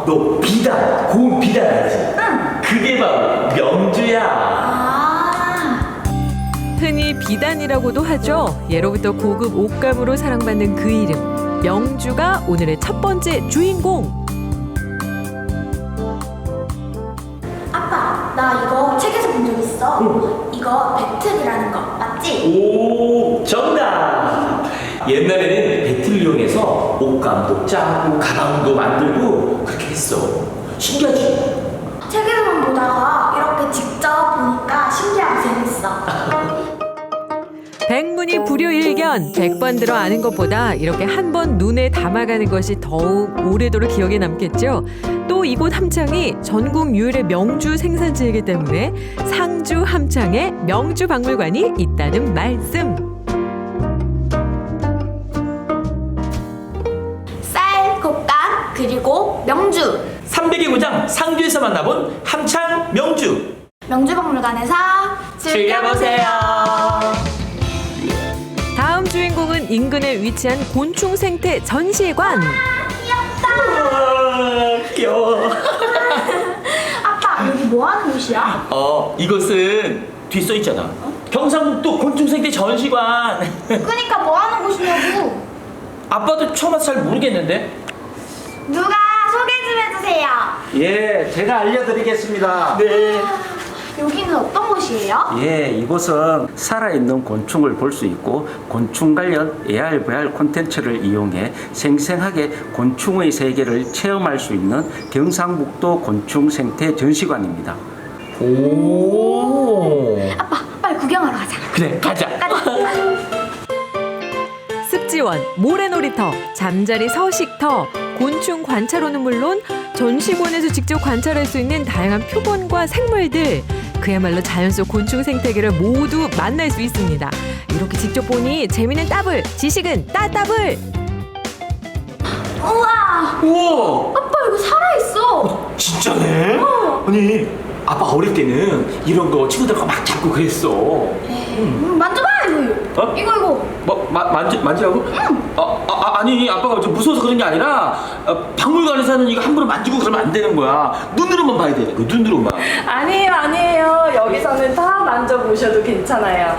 S8: 너 비단, 고운 비단 알지?
S16: 응.
S8: 그게 바로 명주야.
S14: 흔히 비단이라고도 하죠. 예로부터 고급 옷감으로 사랑받는 그 이름. 명주가 오늘의 첫 번째 주인공.
S16: 아빠, 나 이거 책에서 본 적 있어. 이거 배틀이라는 거 맞지?
S8: 오, 정답! 옛날에는 배틀을 이용해서 옷감도 짜고 가방도 만들고 그렇게 했어. 신기하지?
S16: 책에서만 보다가 이렇게 직접 보니까 신기하고 재밌어.
S14: 백문이 불여일견, 100번 들어 아는 것보다 이렇게 한 번 눈에 담아가는 것이 더욱 오래도록 기억에 남겠죠. 또 이곳 함창이 전국 유일의 명주 생산지이기 때문에 상주 함창에 명주 박물관이 있다는 말씀.
S16: 쌀, 곶감, 그리고 명주.
S8: 300의 고장 상주에서 만나본 함창 명주.
S16: 명주박물관에서
S8: 즐겨보세요.
S14: 다음 주인공은 인근에 위치한 곤충 생태 전시관.
S8: 귀여워.
S16: 아빠, 여기 뭐 하는 곳이야?
S8: 이것은 뒤 써 있잖아. 경상북도 곤충생태 전시관.
S16: 그러니까 뭐 하는 곳이냐고.
S8: 아빠도 처음 와서 잘 모르겠는데.
S16: 누가 소개 좀 해주세요.
S4: 예, 제가 알려드리겠습니다.
S8: 네.
S16: 여기는 어떤 곳이에요?
S4: 예, 이곳은 살아있는 곤충을 볼 수 있고 곤충 관련 AR, VR 콘텐츠를 이용해 생생하게 곤충의 세계를 체험할 수 있는 경상북도 곤충생태 전시관입니다.
S8: 오.
S16: 아빠, 빨리 구경하러 가자.
S8: 그래, 가자.
S14: 습지원, 모래놀이터, 잠자리 서식터, 곤충 관찰원은 물론 전시관에서 직접 관찰할 수 있는 다양한 표본과 생물들, 그야말로 자연 속 곤충 생태계를 모두 만날 수 있습니다. 이렇게 직접 보니 재미는 더블, 지식은 따더블.
S16: 우와!
S8: 우와!
S16: 아빠, 이거 살아있어!
S8: 진짜네? 아니, 아빠 어릴 때는 이런 거 친구들과 막 잡고 그랬어.
S16: 만져봐, 이거. 이거.
S8: 만지라고? 응. 아니, 아빠가 좀 무서워서 그런 게 아니라 박물관에서는 이거 함부로 만지고 그러면 안 되는 거야. 눈으로만 봐야 되는 거야, 눈으로만.
S18: 아니에요. 여기서는 다 만져보셔도 괜찮아요.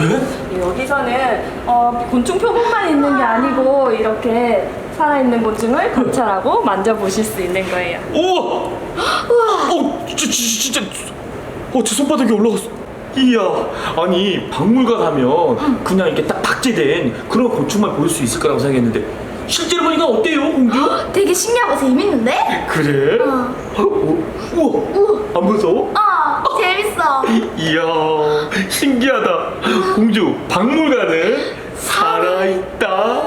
S18: 여기서는 곤충 표본만 있는 게 아니고 이렇게 살아있는 곤충을 관찰하고 만져보실 수 있는 거예요.
S8: 우와! 진짜. 제 손바닥에 올라갔어. 이야, 아니 박물관 가면 그냥 이렇게 딱 박제된 그런 곤충만 볼 수 있을 거라고 생각했는데 실제로 보니까 어때요, 공주?
S16: 되게 신기하고 재밌는데?
S8: 그래? 우와, 안 무서워?
S16: 재밌어.
S8: 이야, 신기하다. 공주, 박물관은 살아있다.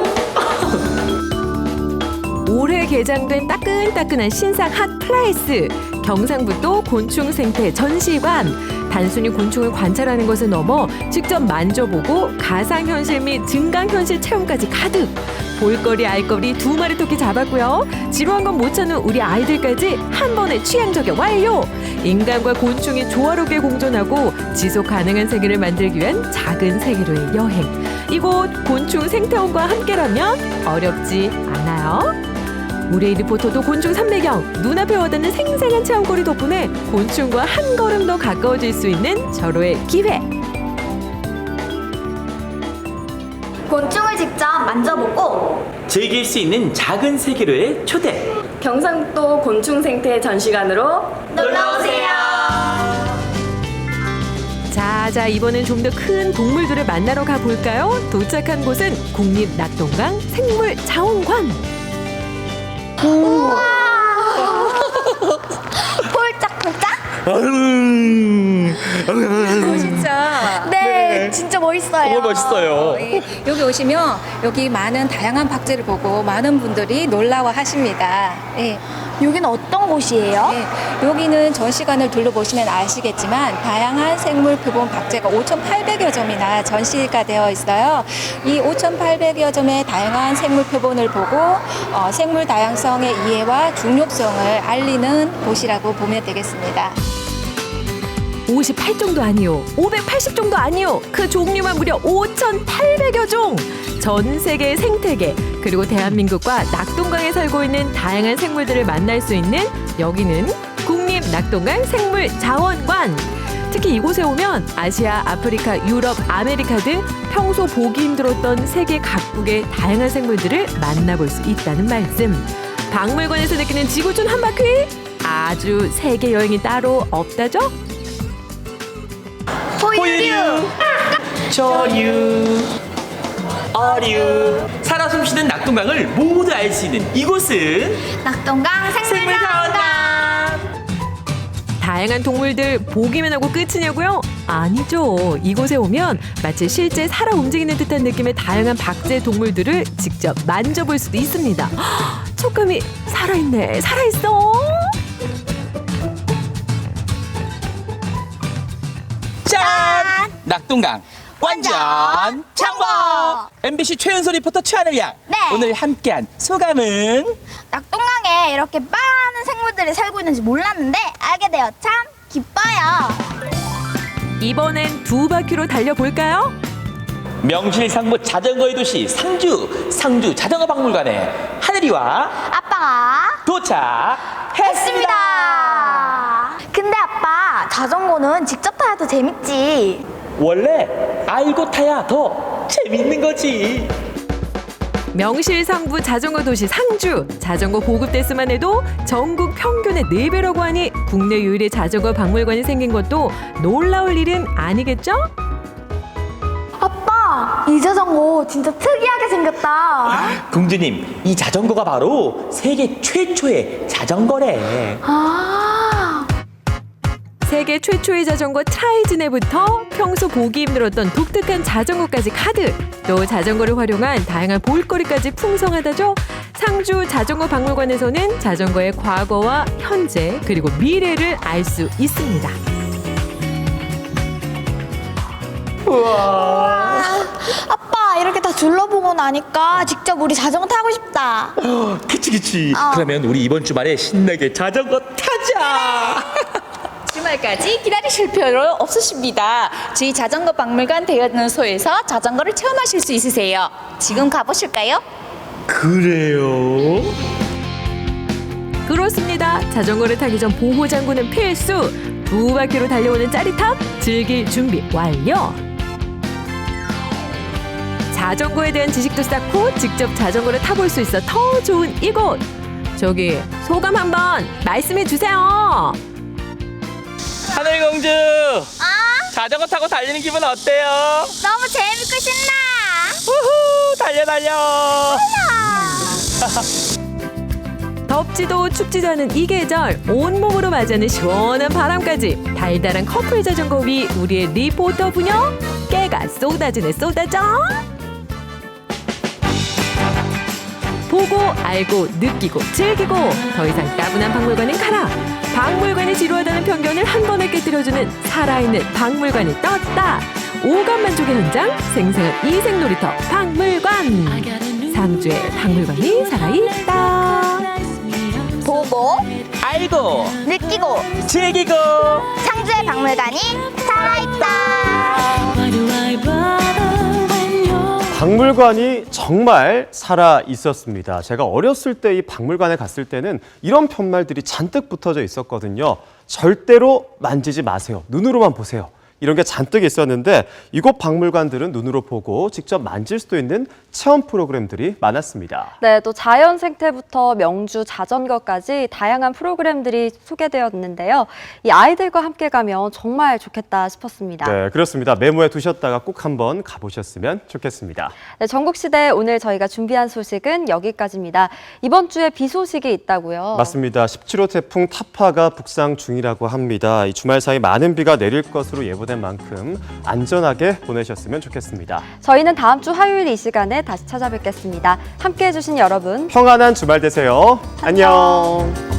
S14: 올해 개장된 따끈따끈한 신상 핫 플레이스, 경상북도 곤충생태 전시관. 단순히 곤충을 관찰하는 것을 넘어 직접 만져보고 가상현실 및 증강현실 체험까지 가득. 볼거리 알거리 2마리 토끼 잡았고요. 지루한 건 못 참는 우리 아이들까지 한 번에 취향 저격 완료. 인간과 곤충이 조화롭게 공존하고 지속 가능한 세계를 만들기 위한 작은 세계로의 여행. 이곳 곤충 생태원과 함께라면 어렵지 않아요. 우리 리포터도 곤충 300경, 눈앞에 와닿는 생생한 체험거리 덕분에 곤충과 한 걸음 더 가까워질 수 있는 절호의 기회.
S16: 곤충을 직접 만져보고
S8: 즐길 수 있는 작은 세계로의 초대.
S18: 경상북도 곤충생태 전시관으로
S16: 놀러오세요.
S14: 자, 이번엔 좀 더 큰 동물들을 만나러 가볼까요? 도착한 곳은 국립낙동강 생물자원관.
S16: 우와! 폴짝폴짝?
S3: 진짜.
S16: 네, 진짜 멋있어요.
S8: 정말 멋있어요.
S3: 여기 오시면 여기 많은 다양한 박제를 보고 많은 분들이 놀라워 하십니다. 예.
S16: 여기는 어떤 곳이에요?
S3: 여기는 전시관을 둘러보시면 아시겠지만 다양한 생물 표본 박제가 5,800여 점이나 전시가 되어 있어요. 이 5,800여 점의 다양한 생물 표본을 보고 생물 다양성의 이해와 중요성을 알리는 곳이라고 보면 되겠습니다.
S14: 58종도 아니요, 580종도 아니요, 그 종류만 무려 5,800여 종! 전 세계의 생태계, 그리고 대한민국과 낙동강에 살고 있는 다양한 생물들을 만날 수 있는 여기는 국립낙동강 생물자원관.
S9: 특히 이곳에 오면 아시아, 아프리카, 유럽, 아메리카 등 평소 보기 힘들었던 세계 각국의 다양한 생물들을 만나볼 수 있다는 말씀. 박물관에서 느끼는 지구촌 한 바퀴? 아주 세계 여행이 따로 없다죠?
S6: 포유류,
S24: 저류, 어류, 살아 숨쉬는 낙동강을 모두 알 수 있는 이곳은
S16: 낙동강 생물사원관.
S9: 다양한 동물들 보기만 하고 끝이냐고요? 아니죠. 이곳에 오면 마치 실제 살아 움직이는 듯한 느낌의 다양한 박제 동물들을 직접 만져볼 수도 있습니다. 헉, 촉감이 살아있네. 살아있어.
S24: 짠! 낙동강 완전 창법! MBC 최은솔 리포터 최하늘 양.
S16: 네.
S24: 오늘 함께한 소감은?
S16: 낙동강에 이렇게 많은 생물들이 살고 있는지 몰랐는데 알게 되어 참 기뻐요.
S9: 이번엔 두 바퀴로 달려볼까요?
S24: 명실상부 자전거의 도시 상주 자전거 박물관에 하늘이와
S16: 아빠가
S24: 도착했습니다.
S16: 근데 아빠, 자전거는 직접 타야 더 재밌지.
S24: 원래 알고 타야 더 재밌는 거지.
S9: 명실상부 자전거 도시 상주. 자전거 보급 대수만 해도 전국 평균의 4배라고 하니 국내 유일의 자전거 박물관이 생긴 것도 놀라울 일은 아니겠죠?
S16: 아빠, 이 자전거 진짜 특이하게 생겼다.
S24: 공주님, 이 자전거가 바로 세계 최초의 자전거래.
S9: 세계 최초의 자전거 트라이즈네부터 평소 보기 힘들었던 독특한 자전거까지 가득, 또 자전거를 활용한 다양한 볼거리까지 풍성하다죠. 상주 자전거 박물관에서는 자전거의 과거와 현재 그리고 미래를 알 수 있습니다.
S24: 우와.
S16: 아빠, 이렇게 다 둘러보고 나니까 직접 우리 자전거 타고 싶다.
S24: 그치. 그러면 우리 이번 주말에 신나게 자전거 타자.
S11: 주말까지 기다리실 필요 없으십니다. 저희 자전거 박물관 대연소에서 자전거를 체험하실 수 있으세요. 지금 가보실까요?
S24: 그래요?
S9: 그렇습니다. 자전거를 타기 전 보호장구는 필수. 두 바퀴로 달려오는 짜릿함, 즐길 준비 완료. 자전거에 대한 지식도 쌓고 직접 자전거를 타볼 수 있어 더 좋은 이곳. 저기 소감 한번 말씀해 주세요.
S24: 하늘공주. 자전거 타고 달리는 기분 어때요?
S16: 너무 재밌고 신나.
S24: 우후, 달려.
S9: 덥지도 춥지도 않은 이 계절, 온몸으로 맞이하는 시원한 바람까지 달달한 커플 자전거 위 우리의 리포터 부녀 깨가 쏟아지네 쏟아져. 보고 알고 느끼고 즐기고 더 이상 따분한 박물관은 가라. 박물관이 지루하다는 편견을 한 번에 깨뜨려주는 살아있는 박물관이 떴다. 오감 만족의 현장, 생생한 이색놀이터 박물관. 상주의 박물관이 살아있다.
S16: 보고
S24: 알고
S16: 느끼고
S24: 즐기고
S16: 상주의 박물관이 살아있다.
S1: 박물관이 정말 살아 있었습니다. 제가 어렸을 때 이 박물관에 갔을 때는 이런 편말들이 잔뜩 붙어져 있었거든요. 절대로 만지지 마세요. 눈으로만 보세요. 이런 게 잔뜩 있었는데 이곳 박물관들은 눈으로 보고 직접 만질 수도 있는 체험 프로그램들이 많았습니다.
S2: 네, 또 자연 생태부터 명주 자전거까지 다양한 프로그램들이 소개되었는데요. 이 아이들과 함께 가면 정말 좋겠다 싶었습니다.
S1: 네, 그렇습니다. 메모해 두셨다가 꼭 한번 가보셨으면 좋겠습니다.
S2: 네, 전국시대 오늘 저희가 준비한 소식은 여기까지입니다. 이번 주에 비 소식이 있다고요?
S1: 맞습니다. 17호 태풍 타파가 북상 중이라고 합니다. 이 주말 사이 많은 비가 내릴 것으로 예보된 만큼 안전하게 보내셨으면 좋겠습니다.
S2: 저희는 다음 주 화요일 이 시간에 다시 찾아뵙겠습니다. 함께해 주신 여러분
S1: 평안한 주말 되세요. 안녕.